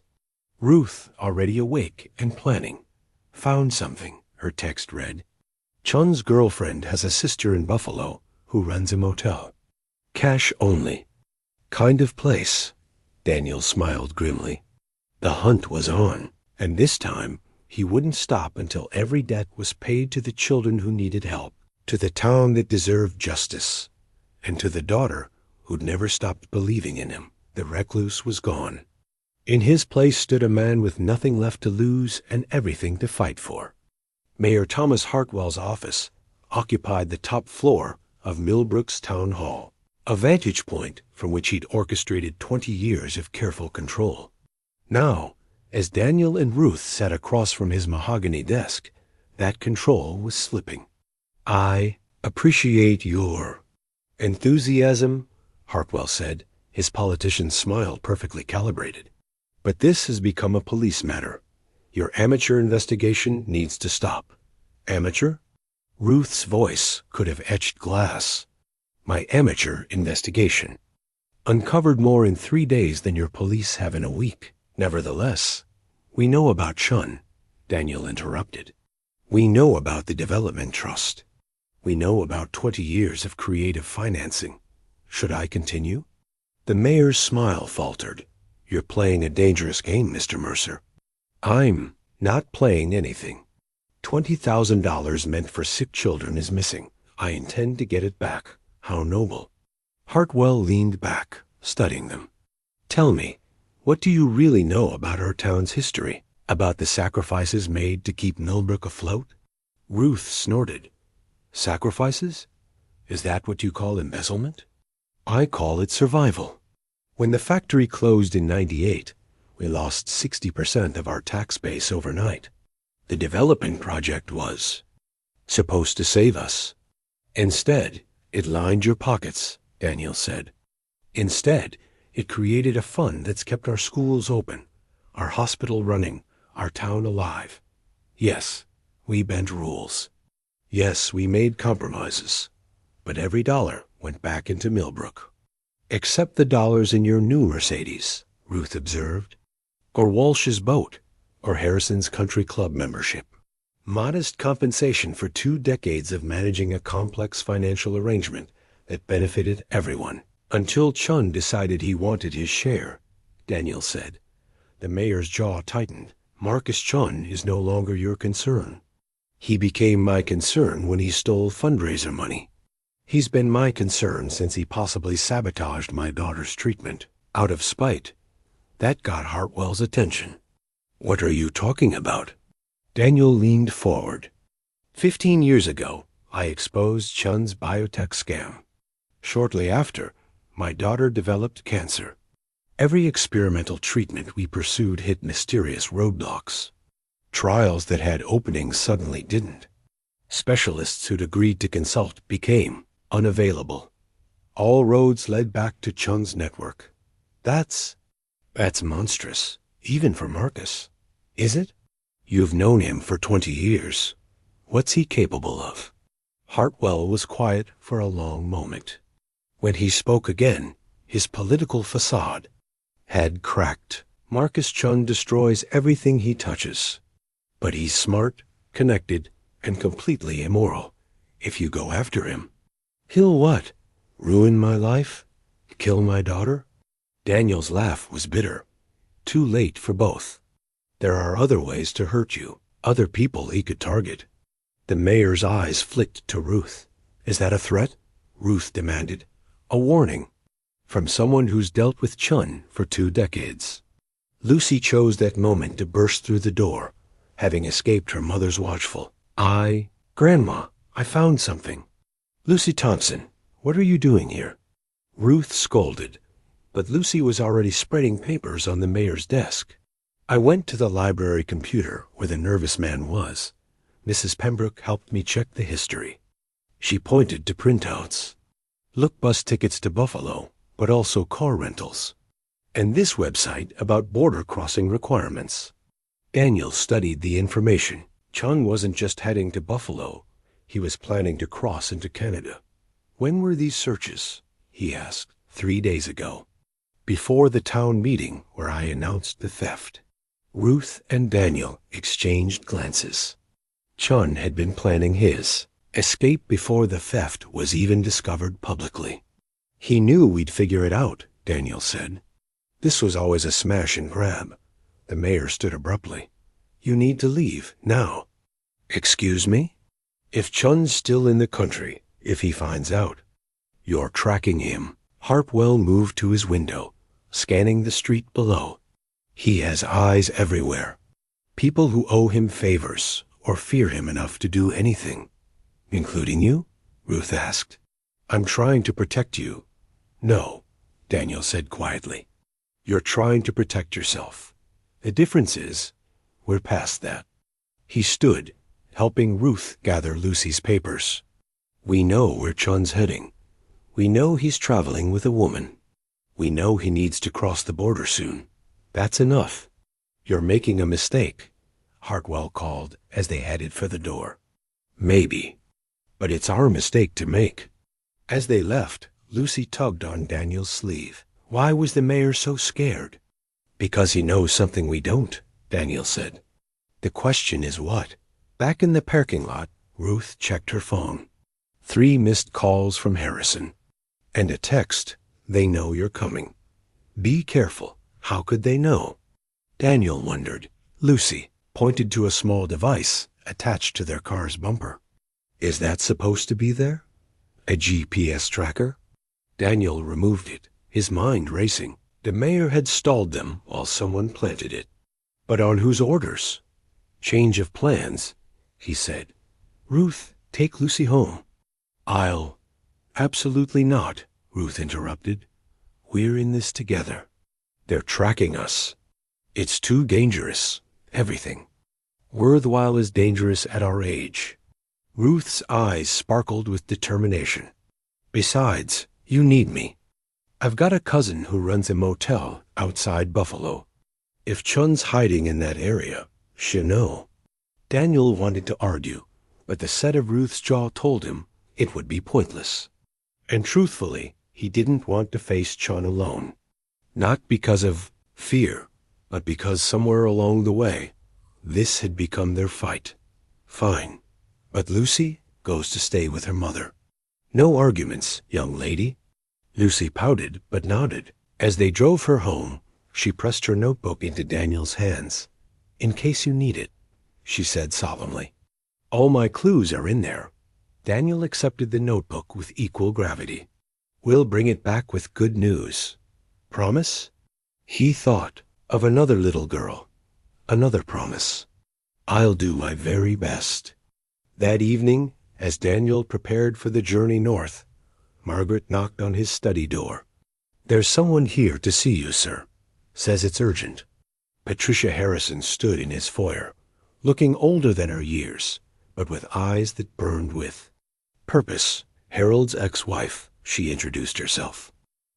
Ruth, already awake and planning. Found something, her text read. Chun's girlfriend has a sister in Buffalo who runs a motel. Cash only. Kind of place. Daniel smiled grimly. The hunt was on, and this time he wouldn't stop until every debt was paid to the children who needed help, to the town that deserved justice, and to the daughter who'd never stopped believing in him. The recluse was gone. In his place stood a man with nothing left to lose and everything to fight for. Mayor Thomas Hartwell's office occupied the top floor of Millbrook's town hall, a vantage point from which he'd orchestrated 20 years of careful control. Now, as Daniel and Ruth sat across from his mahogany desk, that control was slipping. I appreciate your enthusiasm, Hartwell said, his politician's smile perfectly calibrated. But this has become a police matter. Your amateur investigation needs to stop. Amateur? Ruth's voice could have etched glass. My amateur investigation uncovered more in 3 days than your police have in a week. Nevertheless, we know about Chun, Daniel interrupted. We know about the Development Trust. We know about 20 years of creative financing. Should I continue? The mayor's smile faltered. You're playing a dangerous game, Mr. Mercer. I'm not playing anything. $20,000 meant for sick children is missing. I intend to get it back. How noble. Hartwell leaned back, studying them. Tell me, what do you really know about our town's history? About the sacrifices made to keep Millbrook afloat? Ruth snorted. Sacrifices? Is that what you call embezzlement? I call it survival. When the factory closed in '98, we lost 60% of our tax base overnight. The development project was supposed to save us. Instead, it lined your pockets, Daniel said. Instead, it created a fund that's kept our schools open, our hospital running, our town alive. Yes, we bent rules. Yes, we made compromises. But every dollar went back into Millbrook. Except the dollars in your new Mercedes, Ruth observed, or Walsh's boat, or Harrison's country club membership. Modest compensation for 2 decades of managing a complex financial arrangement that benefited everyone. Until Chun decided he wanted his share, Daniel said. The mayor's jaw tightened. Marcus Chun is no longer your concern. He became my concern when he stole fundraiser money. He's been my concern since he possibly sabotaged my daughter's treatment. Out of spite. That got Hartwell's attention. What are you talking about? Daniel leaned forward. 15 years ago, I exposed Chun's biotech scam. Shortly after, my daughter developed cancer. Every experimental treatment we pursued hit mysterious roadblocks. Trials that had openings suddenly didn't. Specialists who'd agreed to consult became unavailable. All roads led back to Chun's network. That's monstrous, even for Marcus. Is it? You've known him for 20 years. What's he capable of? Hartwell was quiet for a long moment. When he spoke again, his political facade had cracked. Marcus Chun destroys everything he touches. But he's smart, connected, and completely immoral. If you go after him, he'll what? Ruin my life? Kill my daughter? Daniel's laugh was bitter. Too late for both. There are other ways to hurt you, other people he could target. The mayor's eyes flicked to Ruth. Is that a threat? Ruth demanded. A warning. From someone who's dealt with Chun for 2 decades. Lucy chose that moment to burst through the door, having escaped her mother's watchful. Grandma, I found something. Lucy Thompson, what are you doing here? Ruth scolded, but Lucy was already spreading papers on the mayor's desk. I went to the library computer where the nervous man was. Mrs. Pembroke helped me check the history. She pointed to printouts. Look, bus tickets to Buffalo, but also car rentals. And this website about border crossing requirements. Daniel studied the information. Chun wasn't just heading to Buffalo. He was planning to cross into Canada. When were these searches? He asked. 3 days ago. Before the town meeting where I announced the theft. Ruth and Daniel exchanged glances. Chun had been planning his escape before the theft was even discovered publicly. He knew we'd figure it out, Daniel said. This was always a smash and grab. The mayor stood abruptly. You need to leave, now. Excuse me? If Chun's still in the country, if he finds out, you're tracking him. Hartwell moved to his window, scanning the street below. He has eyes everywhere. People who owe him favors or fear him enough to do anything. Including you? Ruth asked. I'm trying to protect you. No, Daniel said quietly. You're trying to protect yourself. The difference is, we're past that. He stood, helping Ruth gather Lucy's papers. We know where Chun's heading. We know he's traveling with a woman. We know he needs to cross the border soon. That's enough. You're making a mistake, Hartwell called as they headed for the door. Maybe. But it's our mistake to make. As they left, Lucy tugged on Daniel's sleeve. Why was the mayor so scared? Because he knows something we don't, Daniel said. The question is what? Back in the parking lot, Ruth checked her phone. 3 missed calls from Harrison. And a text, they know you're coming. Be careful. How could they know? Daniel wondered. Lucy pointed to a small device attached to their car's bumper. Is that supposed to be there? A GPS tracker? Daniel removed it, his mind racing. The mayor had stalled them while someone planted it. But on whose orders? Change of plans, he said. Ruth, take Lucy home. Absolutely not, Ruth interrupted. "We're in this together. They're tracking us. It's too dangerous. Everything. Worthwhile is dangerous at our age." Ruth's eyes sparkled with determination. "Besides, you need me. I've got a cousin who runs a motel outside Buffalo. If Chun's hiding in that area, she'll know." Daniel wanted to argue, but the set of Ruth's jaw told him it would be pointless. And truthfully, he didn't want to face Chun alone. Not because of fear, but because somewhere along the way, this had become their fight. "Fine. But Lucy goes to stay with her mother. No arguments, young lady." Lucy pouted but nodded. As they drove her home, she pressed her notebook into Daniel's hands. "In case you need it," she said solemnly. "All my clues are in there." Daniel accepted the notebook with equal gravity. "We'll bring it back with good news. Promise?" He thought of another little girl. Another promise. "I'll do my very best." That evening, as Daniel prepared for the journey north, Margaret knocked on his study door. "There's someone here to see you, sir. Says it's urgent." Patricia Harrison stood in his foyer, looking older than her years, but with eyes that burned with purpose. "Harold's ex-wife," she introduced herself.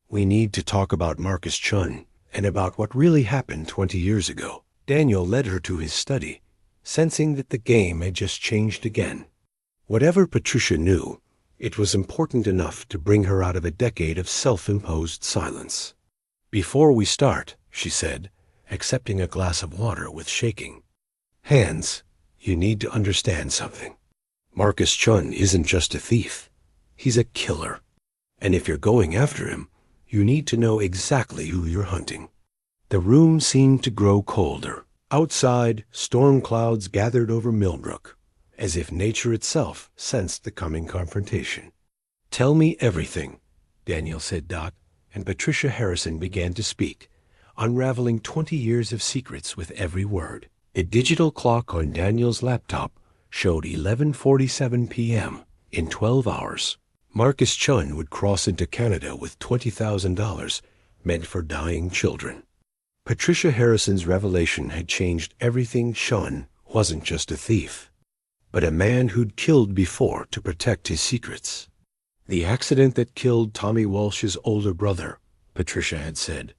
"We need to talk about Marcus Chun and about what really happened 20 years ago." Daniel led her to his study, sensing that the game had just changed again. Whatever Patricia knew, it was important enough to bring her out of a decade of self-imposed silence. "Before we start," she said, accepting a glass of water with shaking hands, "you need to understand something. Marcus Chun isn't just a thief. He's a killer. And if you're going after him, you need to know exactly who you're hunting." The room seemed to grow colder. Outside, storm clouds gathered over Millbrook, as if nature itself sensed the coming confrontation. "Tell me everything," Daniel said and Patricia Harrison began to speak, unraveling 20 years of secrets with every word. A digital clock on Daniel's laptop showed 11:47 p.m. In 12 hours, Marcus Chun would cross into Canada with $20,000 meant for dying children. Patricia Harrison's revelation had changed everything. Chun wasn't just a thief, but a man who'd killed before to protect his secrets. The accident that killed Tommy Walsh's older brother, Patricia had said,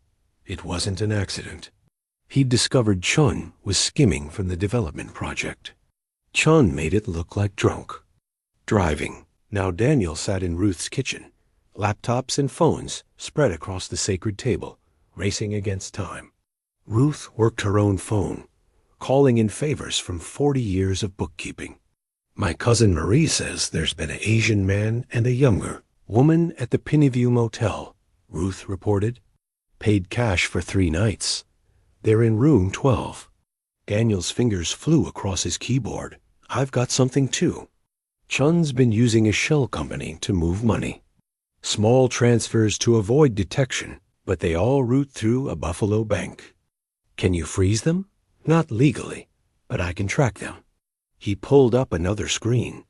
it wasn't an accident. He'd discovered Chun was skimming from the development project. Chun made it look like driving. Now Daniel sat in Ruth's kitchen, laptops and phones spread across the sacred table, racing against time. Ruth worked her own phone, calling in favors from 40 years of bookkeeping. "My cousin Marie says there's been an Asian man and a younger woman at the Pinnyview Motel," Ruth reported. "Paid cash for 3 nights. They're in room 12. Daniel's fingers flew across his keyboard. "I've got something too. Chun's been using a shell company to move money. Small transfers to avoid detection, but they all route through a Buffalo bank. Can you freeze them? Not legally, but I can track them." He pulled up another screen.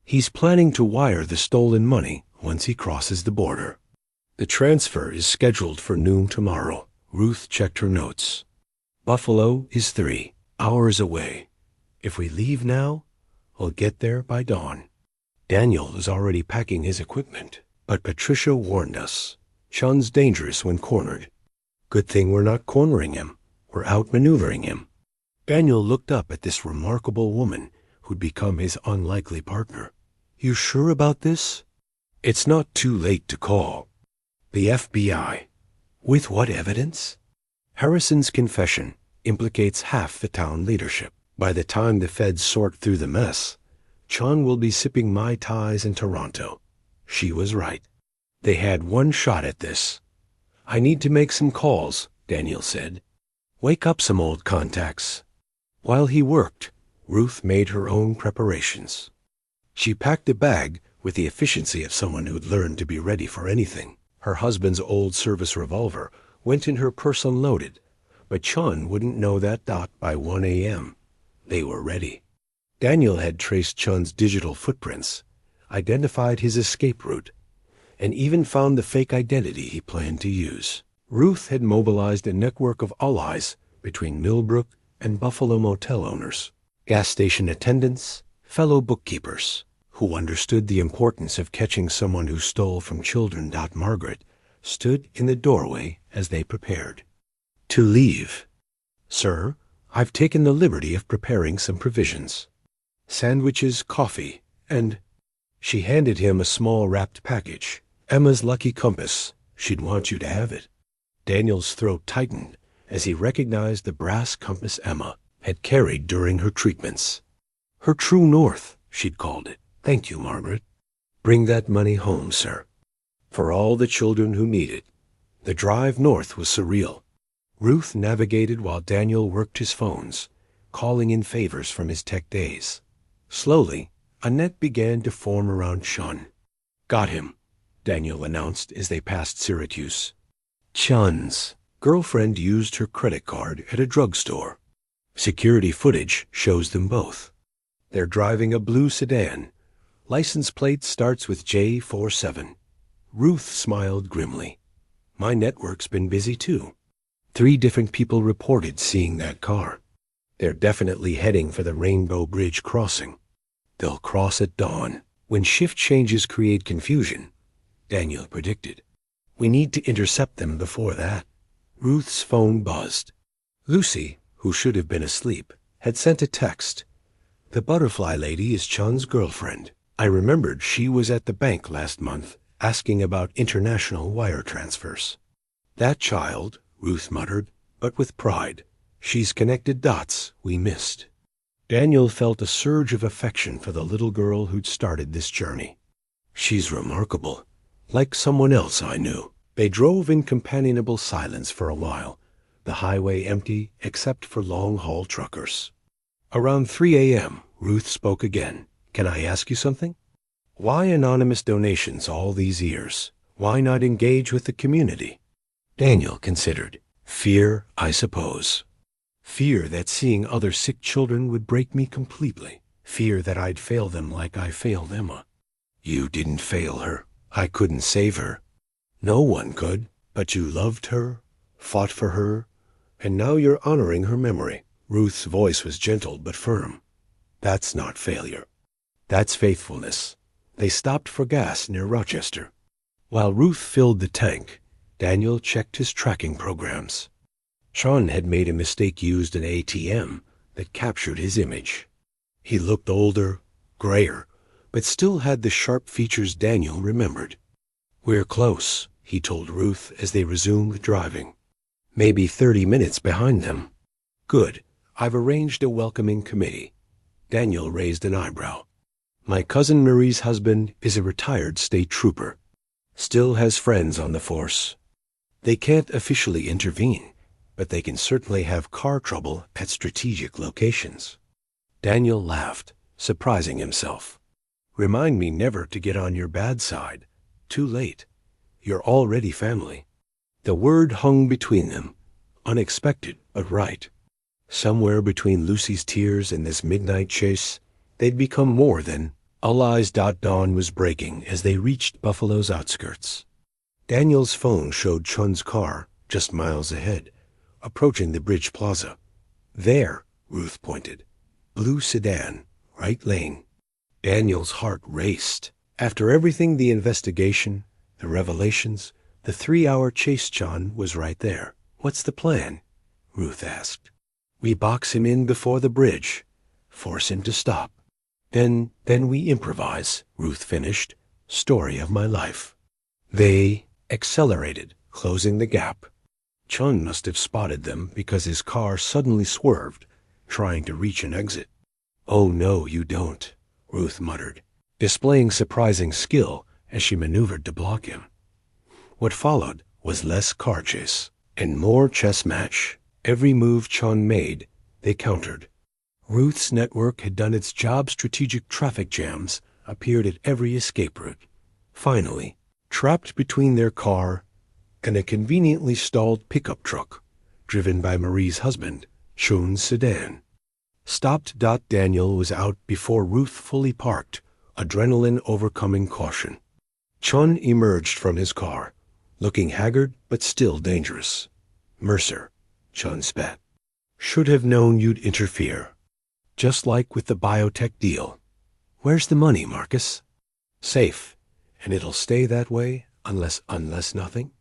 "He's planning to wire the stolen money once he crosses the border. The transfer is scheduled for noon tomorrow." Ruth checked her notes. "Buffalo is 3 hours away. If we leave now, we'll get there by dawn." Daniel is already packing his equipment, but Patricia warned us. Chun's dangerous when cornered. Good thing we're not cornering him. We're outmaneuvering him. Daniel looked up at this remarkable woman who'd become his unlikely partner. "You sure about this?" "It's not too late to call." "The FBI. With what evidence?" "Harrison's confession implicates half the town leadership. By the time the feds sort through the mess, Chun will be sipping Mai Tais in Toronto." She was right. They had one shot at this. "I need to make some calls," Daniel said. "Wake up some old contacts." While he worked, Ruth made her own preparations. She packed a bag with the efficiency of someone who'd learned to be ready for anything. Her husband's old service revolver went in her purse unloaded, but Chun wouldn't know that by 1 a.m. They were ready. Daniel had traced Chun's digital footprints, identified his escape route, and even found the fake identity he planned to use. Ruth had mobilized a network of allies between Millbrook and Buffalo motel owners, gas station attendants, fellow bookkeepers, who understood the importance of catching someone who stole from children. Margaret stood in the doorway as they prepared to leave. "Sir, I've taken the liberty of preparing some provisions. Sandwiches, coffee, and—" She handed him a small wrapped package. "Emma's lucky compass. She'd want you to have it." Daniel's throat tightened as he recognized the brass compass Emma had carried during her treatments. Her true north, she'd called it. "Thank you, Margaret. Bring that money home, sir. For all the children who need it." The drive north was surreal. Ruth navigated while Daniel worked his phones, calling in favors from his tech days. Slowly, a net began to form around Chun. "Got him," Daniel announced as they passed Syracuse. Chun's girlfriend used her credit card at a drugstore. Security footage shows them both. They're driving a blue sedan. License plate starts with J47. Ruth smiled grimly. "My network's been busy too. 3 different people reported seeing that car. They're definitely heading for the Rainbow Bridge crossing. They'll cross at dawn. When shift changes create confusion," Daniel predicted. "We need to intercept them before that." Ruth's phone buzzed. Lucy, who should have been asleep, had sent a text. "The butterfly lady is Chun's girlfriend. I remembered she was at the bank last month asking about international wire transfers." "That child," Ruth muttered, but with pride. "She's connected dots we missed." Daniel felt a surge of affection for the little girl who'd started this journey. "She's remarkable, like someone else I knew." They drove in companionable silence for a while, the highway empty except for long-haul truckers. Around 3 a.m., Ruth spoke again. "Can I ask you something? Why anonymous donations all these years? Why not engage with the community?" Daniel considered. "Fear, I suppose. Fear that seeing other sick children would break me completely. Fear that I'd fail them like I failed Emma." "You didn't fail her. I couldn't save her." "No one could, but you loved her, fought for her, and now you're honoring her memory." Ruth's voice was gentle but firm. "That's not failure. That's faithfulness." They stopped for gas near Rochester. While Ruth filled the tank, Daniel checked his tracking programs. Chun had made a mistake, used an ATM that captured his image. He looked older, grayer, but still had the sharp features Daniel remembered. "We're close," he told Ruth as they resumed driving. "Maybe 30 minutes behind them." "Good. I've arranged a welcoming committee." Daniel raised an eyebrow. "My cousin Marie's husband is a retired state trooper. Still has friends on the force. They can't officially intervene, but they can certainly have car trouble at strategic locations." Daniel laughed, surprising himself. "Remind me never to get on your bad side. Too late. You're already family." The word hung between them, unexpected but right. Somewhere between Lucy's tears and this midnight chase, they'd become more than allies. Dawn was breaking as they reached Buffalo's outskirts. Daniel's phone showed Chun's car just miles ahead, approaching the bridge plaza. "There," Ruth pointed. "Blue sedan, right lane." Daniel's heart raced. After everything, the investigation, the revelations, the 3-hour chase, Chun was right there. "What's the plan?" Ruth asked. "We box him in before the bridge, force him to stop. Then we improvise," Ruth finished. "Story of my life." They accelerated, closing the gap. Chun must have spotted them because his car suddenly swerved, trying to reach an exit. "Oh no, you don't," Ruth muttered, displaying surprising skill as she maneuvered to block him. What followed was less car chase and more chess match. Every move Chun made, they countered. Ruth's network had done its job. Strategic traffic jams appeared at every escape route. Finally, trapped between their car and a conveniently stalled pickup truck, driven by Marie's husband, Chun's sedan. Stopped. Daniel was out before Ruth fully parked, adrenaline overcoming caution. Chun emerged from his car, looking haggard but still dangerous. Mercer, Chun spat. Should have known you'd interfere. Just like with the biotech deal. Where's the money, Marcus? Safe, and it'll stay that way unless nothing?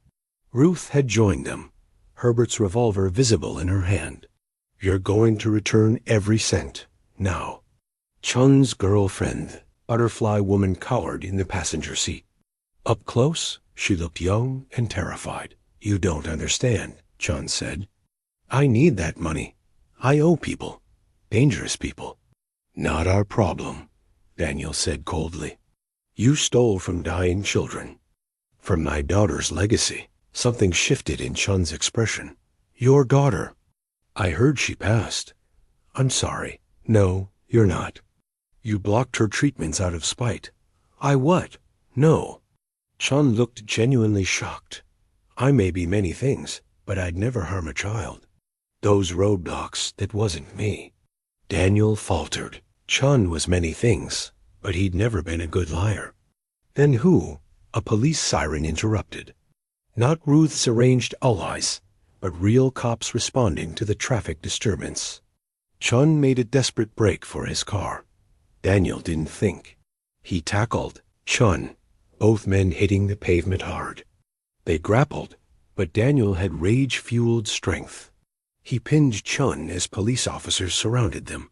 Ruth had joined them, Herbert's revolver visible in her hand. You're going to return every cent, now. Chun's girlfriend, butterfly woman, cowered in the passenger seat. Up close, she looked young and terrified. You don't understand, Chun said. I need that money. I owe people. Dangerous people. Not our problem, Daniel said coldly. You stole from dying children. From my daughter's legacy. Something shifted in Chun's expression. Your daughter. I heard she passed. I'm sorry. No, you're not. You blocked her treatments out of spite. I what? No. Chun looked genuinely shocked. I may be many things, but I'd never harm a child. Those roadblocks, that wasn't me. Daniel faltered. Chun was many things, but he'd never been a good liar. Then who? A police siren interrupted. Not Ruth's arranged allies, but real cops responding to the traffic disturbance. Chun made a desperate break for his car. Daniel didn't think. He tackled Chun, both men hitting the pavement hard. They grappled, but Daniel had rage-fueled strength. He pinned Chun as police officers surrounded them.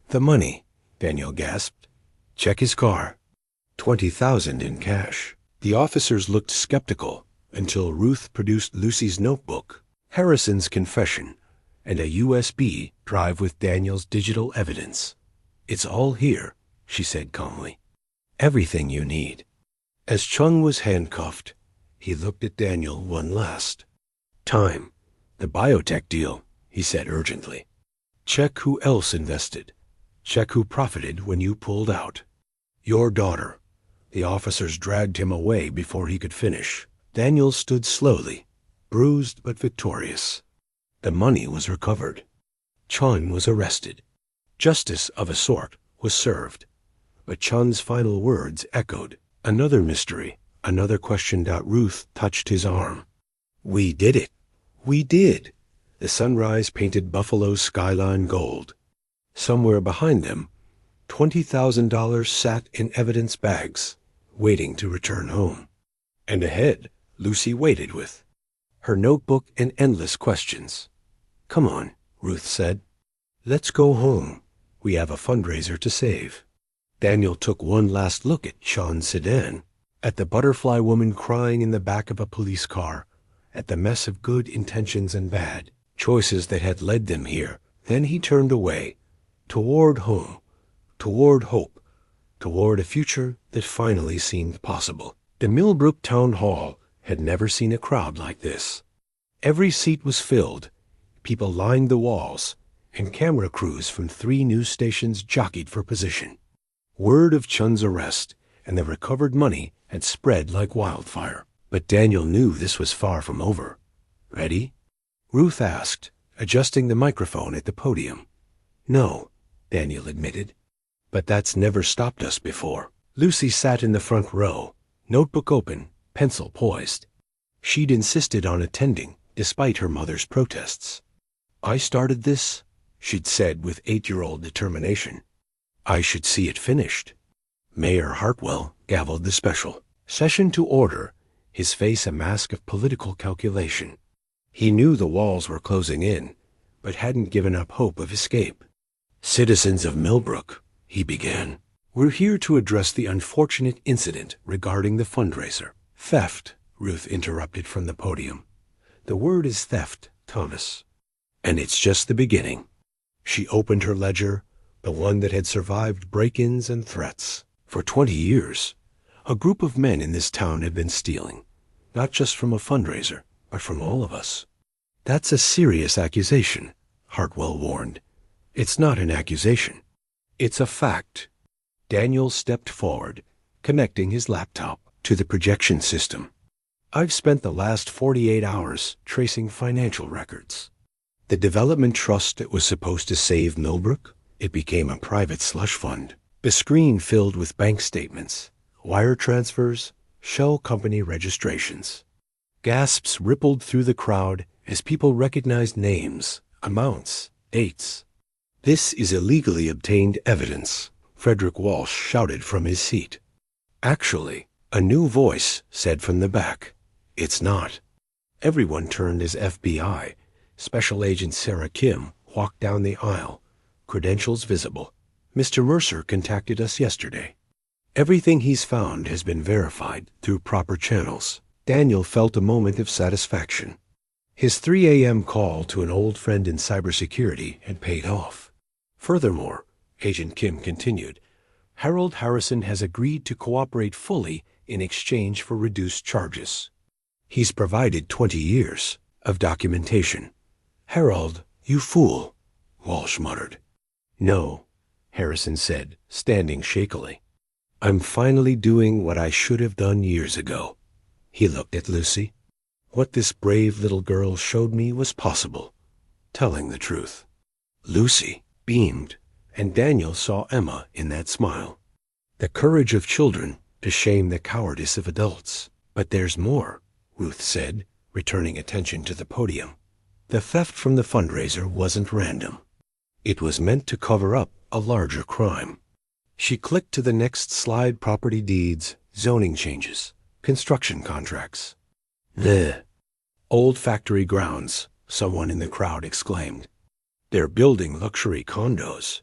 The money, Daniel gasped. Check his car. 20,000 in cash. The officers looked skeptical until Ruth produced Lucy's notebook, Harrison's confession, and a USB drive with Daniel's digital evidence. It's all here, she said calmly. Everything you need. As Chun was handcuffed, he looked at Daniel one last time. The biotech deal, he said urgently. Check who else invested. Check who profited when you pulled out. Your daughter. The officers dragged him away before he could finish. Daniel stood slowly, bruised but victorious. The money was recovered. Chun was arrested. Justice of a sort was served. But Chun's final words echoed. Another mystery, another question. Ruth touched his arm. We did it. We did. The sunrise painted Buffalo's skyline gold. Somewhere behind them, $20,000 sat in evidence bags, waiting to return home. And ahead, Lucy waited with her notebook and endless questions. Come on, Ruth said. Let's go home. We have a fundraiser to save. Daniel took one last look at Chun's sedan, at the butterfly woman crying in the back of a police car, at the mess of good intentions and bad choices that had led them here. Then he turned away, toward home, toward hope, toward a future that finally seemed possible. The Millbrook Town Hall had never seen a crowd like this. Every seat was filled. People lined the walls, and camera crews from 3 news stations jockeyed for position. Word of Chun's arrest and the recovered money had spread like wildfire. But Daniel knew this was far from over. Ready? Ruth asked, adjusting the microphone at the podium. No, Daniel admitted. But that's never stopped us before. Lucy sat in the front row, notebook open, pencil poised. She'd insisted on attending, despite her mother's protests. I started this, she'd said with 8-year-old determination. I should see it finished. Mayor Hartwell gavelled the special session to order, his face a mask of political calculation. He knew the walls were closing in, but hadn't given up hope of escape. Citizens of Millbrook, he began, we're here to address the unfortunate incident regarding the fundraiser. Theft, Ruth interrupted from the podium. The word is theft, Thomas. And it's just the beginning. She opened her ledger, the one that had survived break-ins and threats. For 20 years, a group of men in this town had been stealing, not just from a fundraiser, but from all of us. That's a serious accusation, Hartwell warned. It's not an accusation. It's a fact. Daniel stepped forward, connecting his laptop to the projection system. I've spent the last 48 hours tracing financial records. The development trust that was supposed to save Millbrook, it became a private slush fund. The screen filled with bank statements, wire transfers, shell company registrations. Gasps rippled through the crowd as people recognized names, amounts, dates. "This is illegally obtained evidence," Frederick Walsh shouted from his seat. "Actually," a new voice said from the back, "it's not." Everyone turned as FBI. Special Agent Sarah Kim walked down the aisle, credentials visible. "Mr. Mercer contacted us yesterday. Everything he's found has been verified through proper channels." Daniel felt a moment of satisfaction. His 3 a.m. call to an old friend in cybersecurity had paid off. Furthermore, Agent Kim continued, Harold Harrison has agreed to cooperate fully in exchange for reduced charges. He's provided 20 years of documentation. "Harold, you fool," Walsh muttered. "No," Harrison said, standing shakily. "I'm finally doing what I should have done years ago." He looked at Lucy. What this brave little girl showed me was possible, telling the truth. Lucy beamed, and Daniel saw Emma in that smile. The courage of children to shame the cowardice of adults. "But there's more," Ruth said, returning attention to the podium. "The theft from the fundraiser wasn't random. It was meant to cover up a larger crime." She clicked to the next slide: property deeds, zoning changes, construction contracts. "The old factory grounds," someone in the crowd exclaimed. "They're building luxury condos."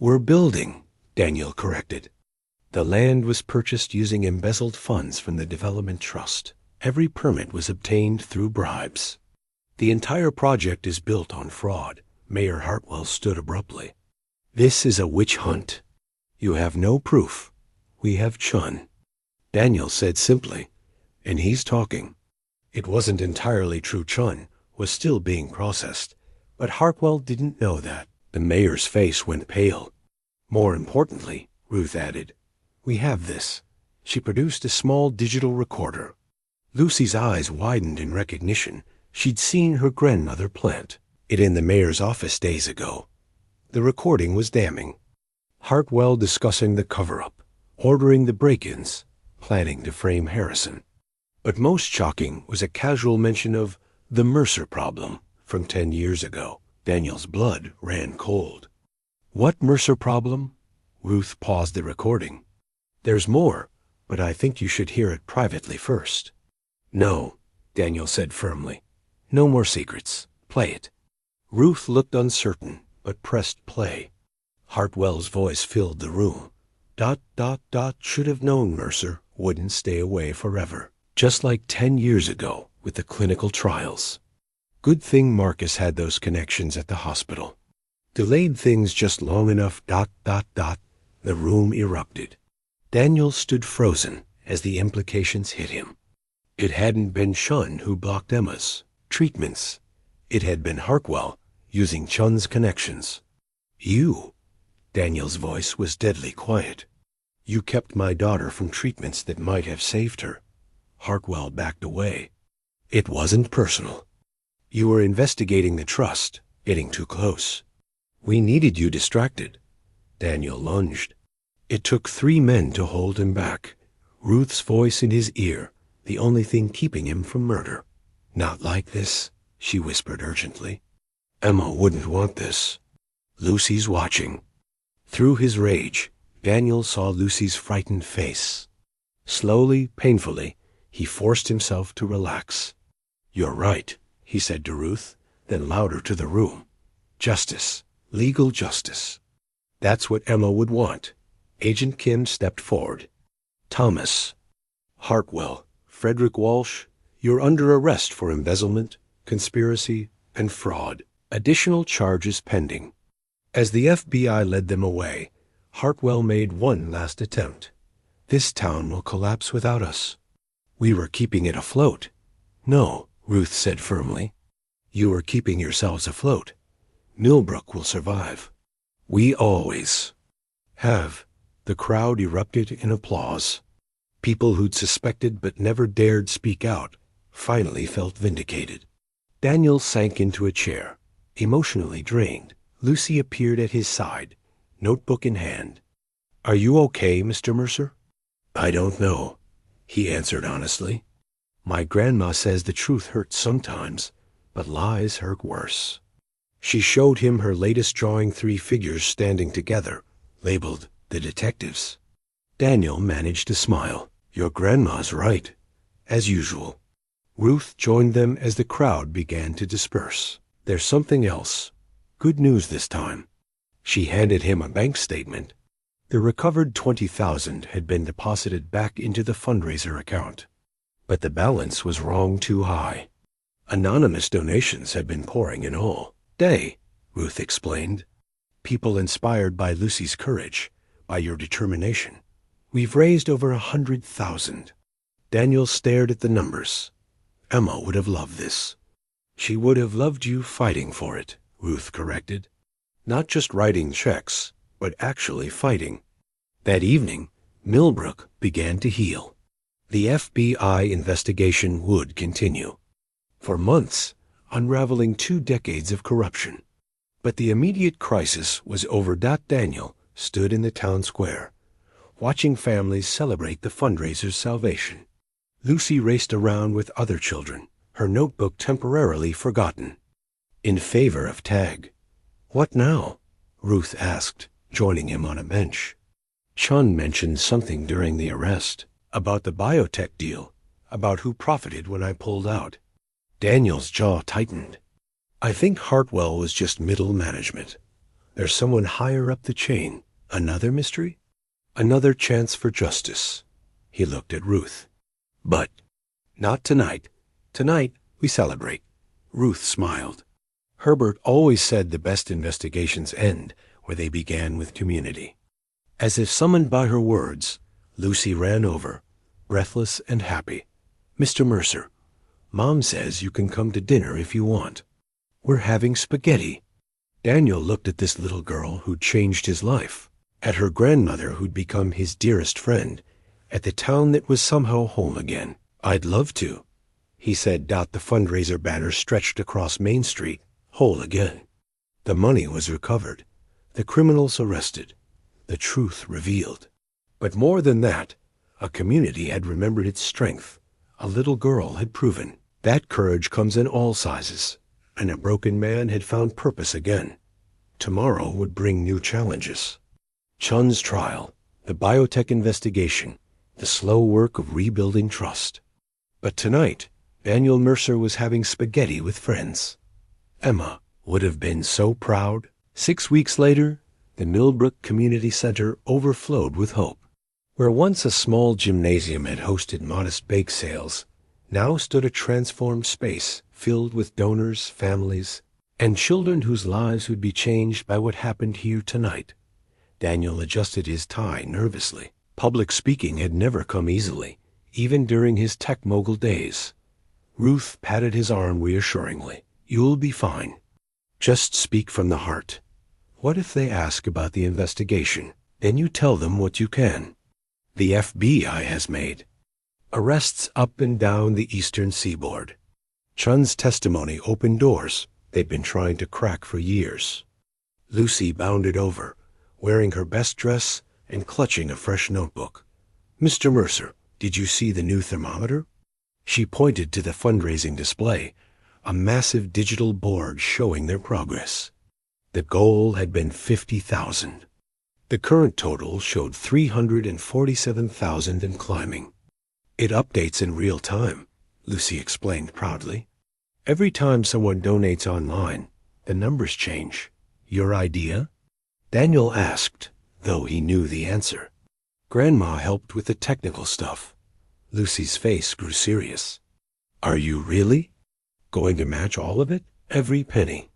"We're building," Daniel corrected. The land was purchased using embezzled funds from the development trust. Every permit was obtained through bribes. "The entire project is built on fraud." Mayor Hartwell stood abruptly. "This is a witch hunt. You have no proof. We have Chun." Daniel said simply, "And he's talking." It wasn't entirely true. Chun was still being processed, but Hartwell didn't know that. The mayor's face went pale. "More importantly," Ruth added, "we have this." She produced a small digital recorder. Lucy's eyes widened in recognition. She'd seen her grandmother plant it in the mayor's office days ago. The recording was damning. Hartwell discussing the cover-up, ordering the break-ins, planning to frame Harrison. But most shocking was a casual mention of the Mercer problem from 10 years ago. Daniel's blood ran cold. "What Mercer problem?" Ruth paused the recording. "There's more, but I think you should hear it privately first." "No," Daniel said firmly. "No more secrets. Play it." Ruth looked uncertain, but pressed play. Hartwell's voice filled the room. ... Should have known Mercer wouldn't stay away forever. Just like 10 years ago with the clinical trials. Good thing Marcus had those connections at the hospital. Delayed things just long enough. ... The room erupted. Daniel stood frozen as the implications hit him. It hadn't been Chun who blocked Emma's treatments. It had been Hartwell using Chun's connections. "You," Daniel's voice was deadly quiet. "You kept my daughter from treatments that might have saved her." Hartwell backed away. "It wasn't personal. You were investigating the trust, getting too close. We needed you distracted." Daniel lunged. It took 3 men to hold him back. Ruth's voice in his ear, the only thing keeping him from murder. "Not like this," she whispered urgently. "Emma wouldn't want this. Lucy's watching." Through his rage, Daniel saw Lucy's frightened face. Slowly, painfully, he forced himself to relax. "You're right," he said to Ruth, then louder to the room. "Justice. Legal justice. That's what Emma would want." Agent Kim stepped forward. "Thomas, Hartwell, Frederick Walsh, you're under arrest for embezzlement, conspiracy, and fraud. Additional charges pending." As the FBI led them away, Hartwell made one last attempt. "This town will collapse without us." "We were keeping it afloat." "No," Ruth said firmly. "You were keeping yourselves afloat. Millbrook will survive. We always have." The crowd erupted in applause. People who'd suspected but never dared speak out finally felt vindicated. Daniel sank into a chair, emotionally drained. Lucy appeared at his side, notebook in hand. "Are you okay, Mr. Mercer?" "I don't know." he answered honestly. My grandma says the truth hurts sometimes, but lies hurt worse. She showed him her latest drawing, 3 figures standing together, labeled the detectives. Daniel managed to smile. Your grandma's right, as usual. Ruth joined them as the crowd began to disperse. There's something else. Good news this time. She handed him a bank statement. The recovered $20,000 had been deposited back into the fundraiser account. But the balance was wrong too high. Anonymous donations had been pouring in all day, Ruth explained. People inspired by Lucy's courage, by your determination. We've raised over 100,000. Daniel stared at the numbers. Emma would have loved this. She would have loved you fighting for it, Ruth corrected. Not just writing checks, but actually fighting. That evening, Millbrook began to heal. The FBI investigation would continue. For months, unraveling 2 decades of corruption. But the immediate crisis was over. Daniel stood in the town square, watching families celebrate the fundraiser's salvation. Lucy raced around with other children, her notebook temporarily forgotten, in favor of Tag. What now? Ruth asked, joining him on a bench. Chun mentioned something during the arrest, about the biotech deal, about who profited when I pulled out. Daniel's jaw tightened. I think Hartwell was just middle management. There's someone higher up the chain. Another mystery? Another chance for justice. He looked at Ruth. But not tonight. Tonight we celebrate. Ruth smiled. Herbert always said the best investigations end where they began, with community. As if summoned by her words, Lucy ran over, breathless and happy. Mr. Mercer, Mom says you can come to dinner if you want. We're having spaghetti. Daniel looked at this little girl who'd changed his life, at her grandmother who'd become his dearest friend, at the town that was somehow home again. I'd love to, he said. The fundraiser banner stretched across Main Street, whole again. The money was recovered, the criminals arrested, the truth revealed. But more than that, a community had remembered its strength. A little girl had proven that courage comes in all sizes, and a broken man had found purpose again. Tomorrow would bring new challenges. Chun's trial, the biotech investigation, the slow work of rebuilding trust. But tonight, Daniel Mercer was having spaghetti with friends. Emma would have been so proud. 6 weeks later, the Millbrook Community Center overflowed with hope. Where once a small gymnasium had hosted modest bake sales, now stood a transformed space filled with donors, families, and children whose lives would be changed by what happened here tonight. Daniel adjusted his tie nervously. Public speaking had never come easily, even during his tech mogul days. Ruth patted his arm reassuringly. You'll be fine. Just speak from the heart. What if they ask about the investigation? Then you tell them what you can. The FBI has made arrests up and down the eastern seaboard. Chun's testimony opened doors they'd been trying to crack for years. Lucy bounded over, wearing her best dress and clutching a fresh notebook. Mr. Mercer, did you see the new thermometer? She pointed to the fundraising display, a massive digital board showing their progress. The goal had been 50,000. The current total showed 347,000 and climbing. It updates in real time, Lucy explained proudly. Every time someone donates online, the numbers change. Your idea? Daniel asked, though he knew the answer. Grandma helped with the technical stuff. Lucy's face grew serious. Are you really going to match all of it? Every penny.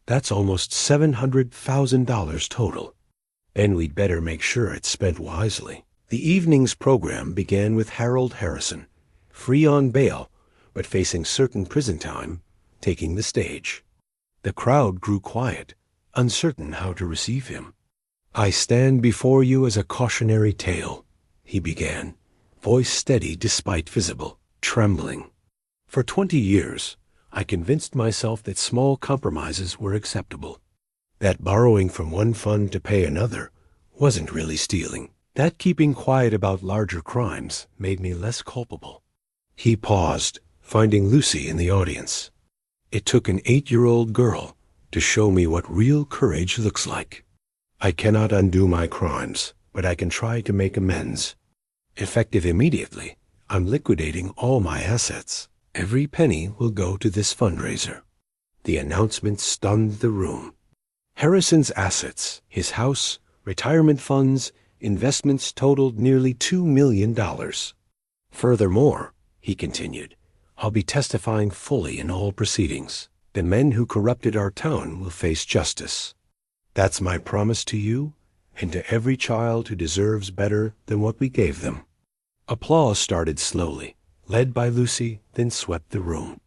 That's almost $700,000 total. And we'd better make sure it's spent wisely. The evening's program began with Harold Harrison, free on bail, but facing certain prison time, taking the stage. The crowd grew quiet, uncertain how to receive him. I stand before you as a cautionary tale, he began, voice steady despite visible trembling. For 20 years, I convinced myself that small compromises were acceptable, that borrowing from one fund to pay another wasn't really stealing. That keeping quiet about larger crimes made me less culpable. He paused, finding Lucy in the audience. It took an 8-year-old girl to show me what real courage looks like. I cannot undo my crimes, but I can try to make amends. Effective immediately, I'm liquidating all my assets. Every penny will go to this fundraiser. The announcement stunned the room. Harrison's assets, his house, retirement funds, investments totaled nearly $2 million. Furthermore, he continued, I'll be testifying fully in all proceedings. The men who corrupted our town will face justice. That's my promise to you and to every child who deserves better than what we gave them. Applause started slowly, led by Lucy, then swept the room.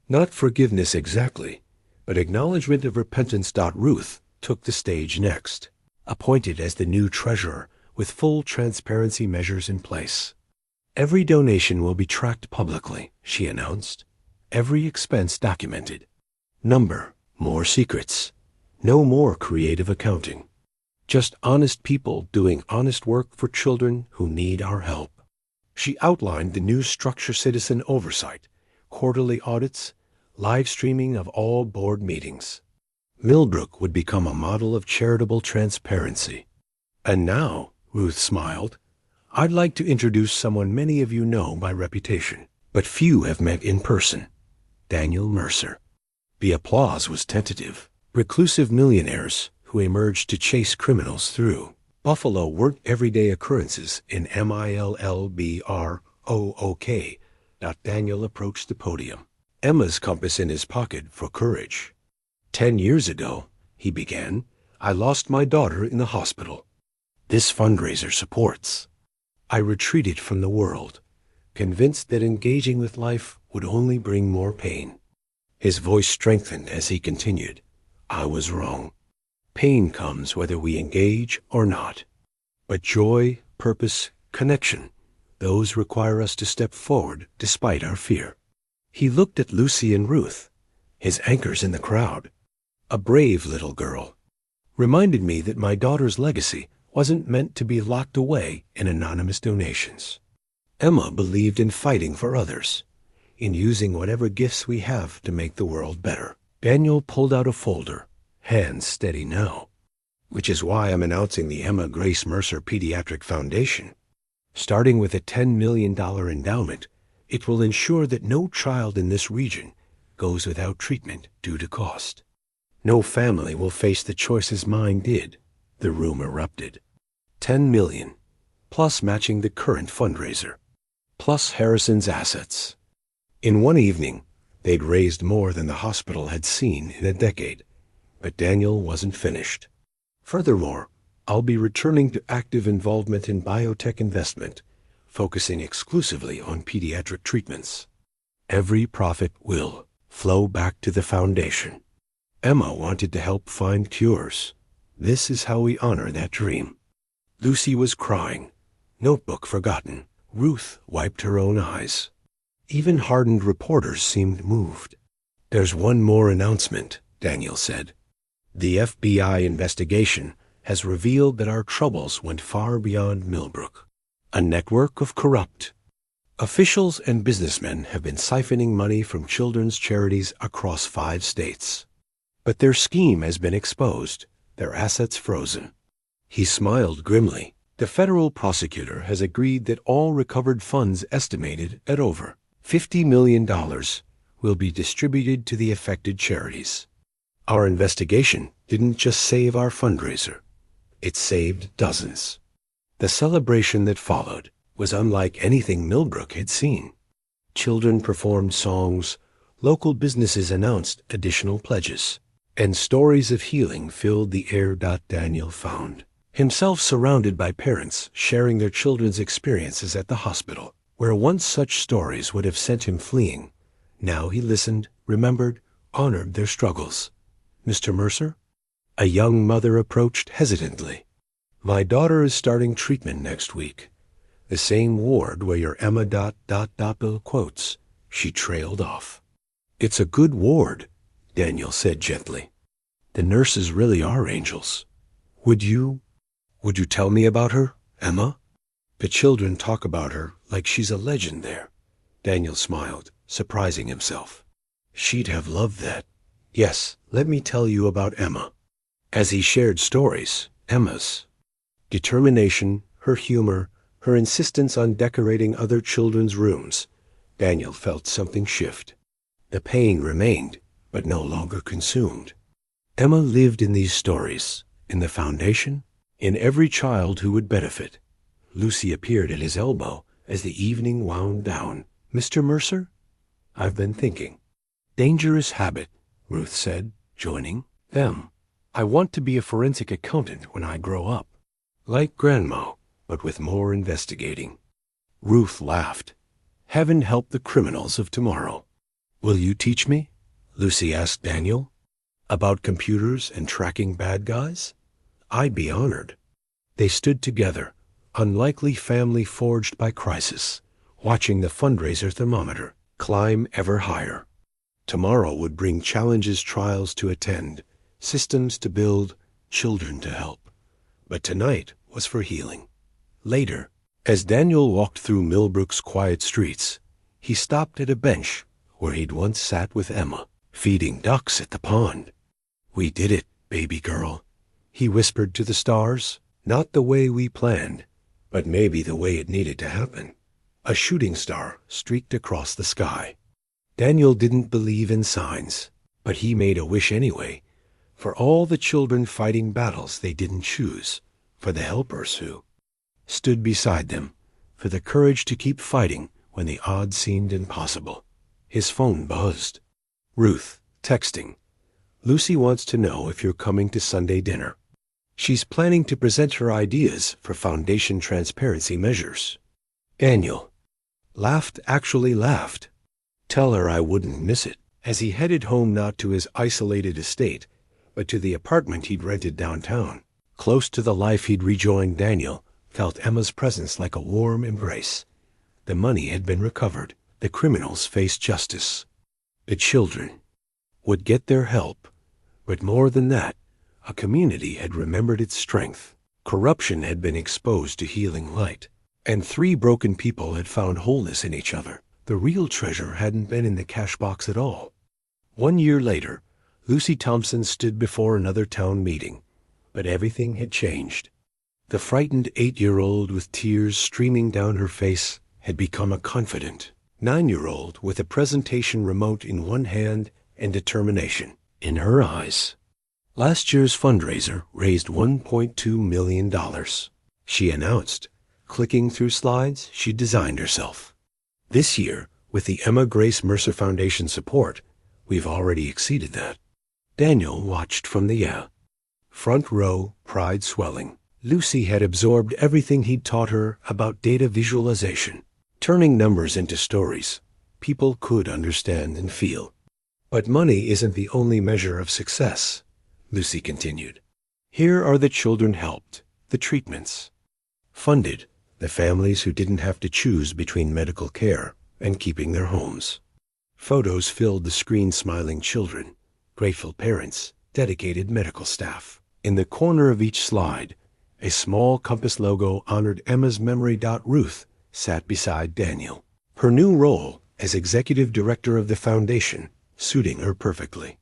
Not forgiveness exactly, but acknowledgement of repentance. Ruth took the stage next, appointed as the new treasurer with full transparency measures in place. Every donation will be tracked publicly, she announced. Every expense documented. Number, more secrets. No more creative accounting. Just honest people doing honest work for children who need our help. She outlined the new structure: citizen oversight, quarterly audits, live streaming of all board meetings. Millbrook would become a model of charitable transparency. And now, Ruth smiled, I'd like to introduce someone many of you know by reputation, but few have met in person. Daniel Mercer. The applause was tentative. Reclusive millionaires who emerged to chase criminals through Buffalo weren't everyday occurrences in Millbrook. Daniel approached the podium, Emma's compass in his pocket for courage. 10 years ago, he began, I lost my daughter in the hospital. This fundraiser supports. I retreated from the world, convinced that engaging with life would only bring more pain. His voice strengthened as he continued, I was wrong. Pain comes whether we engage or not. But joy, purpose, connection, those require us to step forward despite our fear. He looked at Lucy and Ruth, his anchors in the crowd. A brave little girl. Reminded me that my daughter's legacy wasn't meant to be locked away in anonymous donations. Emma believed in fighting for others, in using whatever gifts we have to make the world better. Daniel pulled out a folder, hands steady now, which is why I'm announcing the Emma Grace Mercer Pediatric Foundation. Starting with a $10 million endowment, it will ensure that no child in this region goes without treatment due to cost. No family will face the choices mine did. The room erupted. $10 million, plus matching the current fundraiser, plus Harrison's assets. In one evening, they'd raised more than the hospital had seen in a decade, but Daniel wasn't finished. Furthermore, I'll be returning to active involvement in biotech investment, focusing exclusively on pediatric treatments. Every profit will flow back to the foundation. Emma wanted to help find cures. This is how we honor that dream. Lucy was crying, notebook forgotten. Ruth wiped her own eyes. Even hardened reporters seemed moved. There's one more announcement, Daniel said. The FBI investigation has revealed that our troubles went far beyond Millbrook. A network of corrupt officials and businessmen have been siphoning money from children's charities across 5 states. But their scheme has been exposed, their assets frozen. He smiled grimly. The federal prosecutor has agreed that all recovered funds, estimated at over $50 million, will be distributed to the affected charities. Our investigation didn't just save our fundraiser. It saved dozens. The celebration that followed was unlike anything Millbrook had seen. Children performed songs, local businesses announced additional pledges, and stories of healing filled the air. Daniel found himself surrounded by parents sharing their children's experiences at the hospital, where once such stories would have sent him fleeing. Now he listened, remembered, honored their struggles. Mr. Mercer? A young mother approached hesitantly. My daughter is starting treatment next week. The same ward where your Emma... quotes. She trailed off. It's a good ward, Daniel said gently. The nurses really are angels. Would you tell me about her? Emma? The children talk about her like she's a legend there. Daniel smiled, surprising himself. She'd have loved that. Yes, let me tell you about Emma. As he shared stories, Emma's determination, her humor, her insistence on decorating other children's rooms, Daniel felt something shift. The pain remained, but no longer consumed. Emma lived in these stories, in the foundation, in every child who would benefit. Lucy appeared at his elbow as the evening wound down. Mr. Mercer? I've been thinking. Dangerous habit, Ruth said, joining them. I want to be a forensic accountant when I grow up. Like Grandma, but with more investigating. Ruth laughed. Heaven help the criminals of tomorrow. Will you teach me? Lucy asked Daniel. About computers and tracking bad guys? I'd be honored. They stood together, unlikely family forged by crisis, watching the fundraiser thermometer climb ever higher. Tomorrow would bring challenges, trials to attend, systems to build, children to help. But tonight was for healing. Later, as Daniel walked through Millbrook's quiet streets, he stopped at a bench where he'd once sat with Emma, feeding ducks at the pond. We did it, baby girl, he whispered to the stars. Not the way we planned, but maybe the way it needed to happen. A shooting star streaked across the sky. Daniel didn't believe in signs, but he made a wish anyway, for all the children fighting battles they didn't choose, for the helpers who stood beside them, for the courage to keep fighting when the odds seemed impossible. His phone buzzed. Ruth, texting. Lucy wants to know if you're coming to Sunday dinner. She's planning to present her ideas for foundation transparency measures. Daniel actually laughed. Tell her I wouldn't miss it. As he headed home, not to his isolated estate, but to the apartment he'd rented downtown. Close to the life he'd rejoined, Daniel felt Emma's presence like a warm embrace. The money had been recovered. The criminals faced justice. The children would get their help. But more than that, a community had remembered its strength. Corruption had been exposed to healing light, and 3 broken people had found wholeness in each other. The real treasure hadn't been in the cash box at all. 1 year later, Lucy Thompson stood before another town meeting, but everything had changed. The frightened 8-year-old with tears streaming down her face had become a confident 9-year-old with a presentation remote in one hand and determination in her eyes. Last year's fundraiser raised $1.2 million, she announced, clicking through slides she'd designed herself. This year, with the Emma Grace Mercer Foundation support, we've already exceeded that. Daniel watched from the front row, pride swelling. Lucy had absorbed everything he'd taught her about data visualization, turning numbers into stories people could understand and feel. But money isn't the only measure of success, Lucy continued. Here are the children helped, the treatments funded, the families who didn't have to choose between medical care and keeping their homes. Photos filled the screen, smiling children, grateful parents, dedicated medical staff. In the corner of each slide, a small compass logo honored Emma's memory. Ruth sat beside Daniel, her new role as executive director of the foundation suiting her perfectly.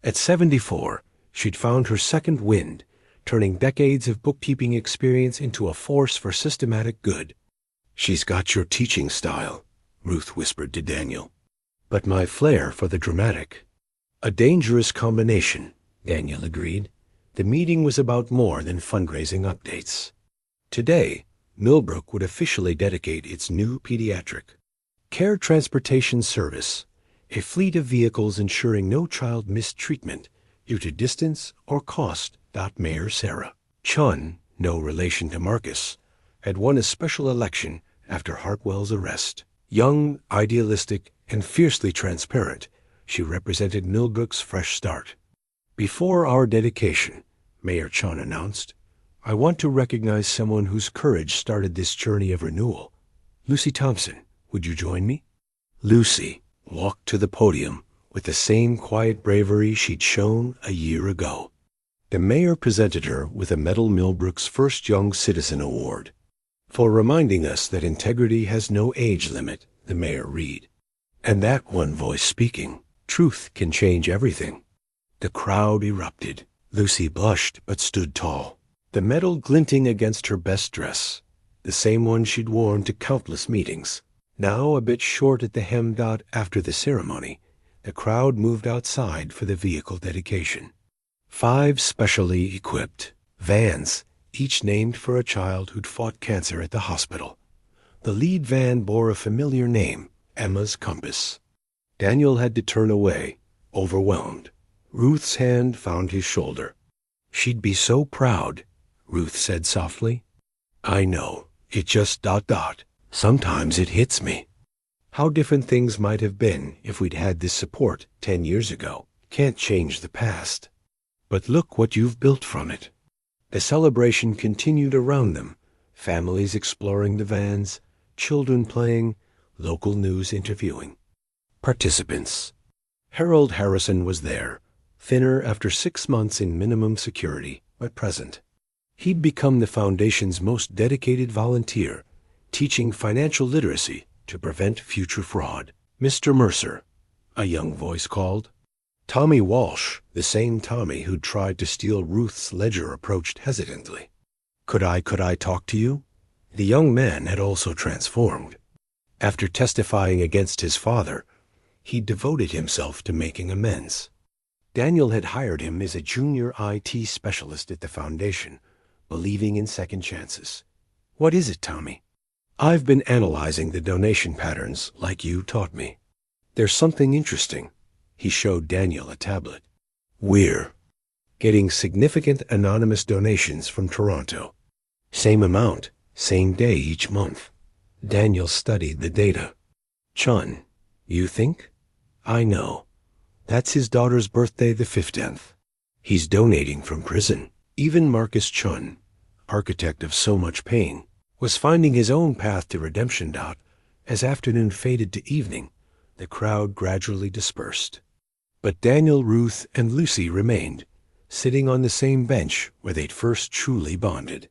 At 74, she'd found her second wind, turning decades of bookkeeping experience into a force for systematic good. She's got your teaching style, Ruth whispered to Daniel, but my flair for the dramatic. A dangerous combination, Daniel agreed. The meeting was about more than fundraising updates. Today, Millbrook would officially dedicate its new pediatric care transportation service, a fleet of vehicles ensuring no child missed treatment due to distance or cost. Mayor Sarah Chun, no relation to Marcus, had won a special election after Hartwell's arrest. Young, idealistic, and fiercely transparent, she represented Millbrook's fresh start. Before our dedication, Mayor Chun announced, I want to recognize someone whose courage started this journey of renewal. Lucy Thompson, would you join me? Lucy walked to the podium with the same quiet bravery she'd shown a year ago. The mayor presented her with a medal, Millbrook's first Young Citizen Award. for reminding us that integrity has no age limit, the mayor read. And that one voice speaking, truth can change everything. The crowd erupted. Lucy blushed but stood tall, the medal glinting against her best dress, the same one she'd worn to countless meetings. Now a bit short at the hem dot after the ceremony, the crowd moved outside for the vehicle dedication. 5 specially equipped vans, each named for a child who'd fought cancer at the hospital. The lead van bore a familiar name, Emma's Compass. Daniel had to turn away, overwhelmed. Ruth's hand found his shoulder. "She'd be so proud," Ruth said softly. "I know. It just ... Sometimes it hits me. How different things might have been if we'd had this support 10 years ago. Can't change the past. But look what you've built from it." The celebration continued around them, families exploring the vans, children playing, local news interviewing. Participants. Harold Harrison was there, thinner after 6 months in minimum security, but present. He'd become the foundation's most dedicated volunteer, teaching financial literacy to prevent future fraud. "Mr. Mercer," a young voice called. Tommy Walsh, the same Tommy who'd tried to steal Ruth's ledger, approached hesitantly. Could I talk to you?" The young man had also transformed. After testifying against his father, he devoted himself to making amends. Daniel had hired him as a junior IT specialist at the foundation, believing in second chances. "What is it, Tommy?" "I've been analyzing the donation patterns like you taught me. There's something interesting." He showed Daniel a tablet. "We're getting significant anonymous donations from Toronto. Same amount, same day each month." Daniel studied the data. "Chun, you think?" "I know. That's his daughter's birthday, the 15th. He's donating from prison." Even Marcus Chun, architect of so much pain, was finding his own path to redemption. As afternoon faded to evening, the crowd gradually dispersed. But Daniel, Ruth, and Lucy remained, sitting on the same bench where they'd first truly bonded.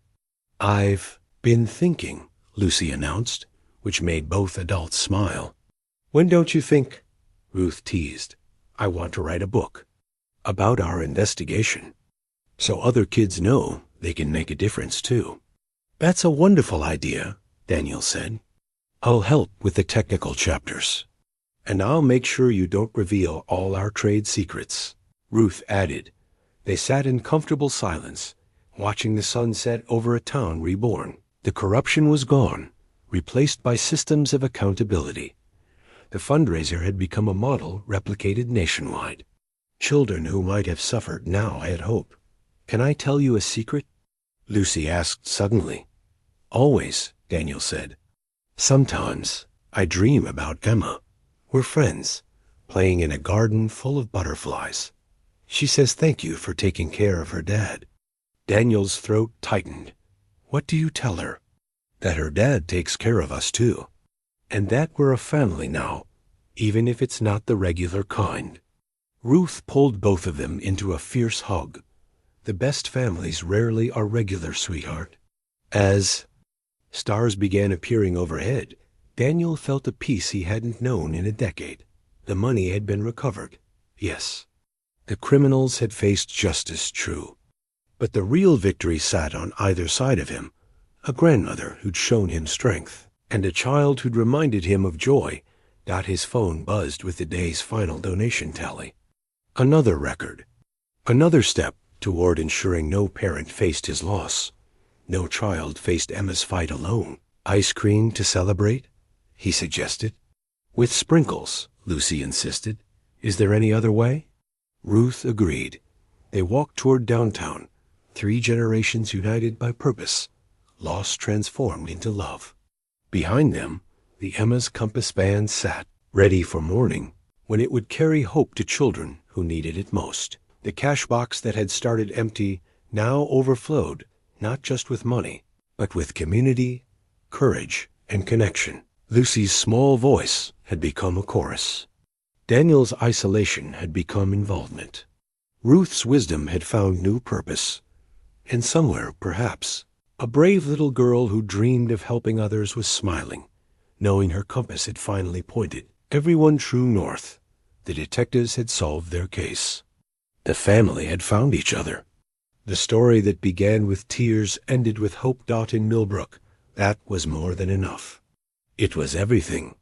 "I've been thinking," Lucy announced, which made both adults smile. "When don't you think?" Ruth teased. "I want to write a book about our investigation, so other kids know they can make a difference too." "That's a wonderful idea," Daniel said. "I'll help with the technical chapters. And I'll make sure you don't reveal all our trade secrets," Ruth added. They sat in comfortable silence, watching the sun set over a town reborn. The corruption was gone, replaced by systems of accountability. The fundraiser had become a model replicated nationwide. Children who might have suffered now had hope. "Can I tell you a secret?" Lucy asked suddenly. "Always," Daniel said. "Sometimes I dream about Emma. We're friends, playing in a garden full of butterflies. She says thank you for taking care of her dad." Daniel's throat tightened. "What do you tell her?" "That her dad takes care of us too. And that we're a family now, even if it's not the regular kind." Ruth pulled both of them into a fierce hug. "The best families rarely are regular, sweetheart." As stars began appearing overhead, Daniel felt a peace he hadn't known in a decade. The money had been recovered, yes. The criminals had faced justice, true. But the real victory sat on either side of him, a grandmother who'd shown him strength, and a child who'd reminded him of joy. His phone buzzed with the day's final donation tally. Another record. Another step toward ensuring no parent faced his loss. No child faced Emma's fight alone. "Ice cream to celebrate?" he suggested. "With sprinkles," Lucy insisted. "Is there any other way?" Ruth agreed. They walked toward downtown, 3 generations united by purpose, loss transformed into love. Behind them, the Emma's Compass band sat, ready for morning, when it would carry hope to children who needed it most. The cashbox that had started empty now overflowed, not just with money, but with community, courage, and connection. Lucy's small voice had become a chorus. Daniel's isolation had become involvement. Ruth's wisdom had found new purpose. And somewhere, perhaps, A brave little girl who dreamed of helping others was smiling, knowing her compass had finally pointed everyone true north. The detectives had solved their case. The family had found each other. The story that began with tears ended with hope. In Millbrook, that was more than enough. It was everything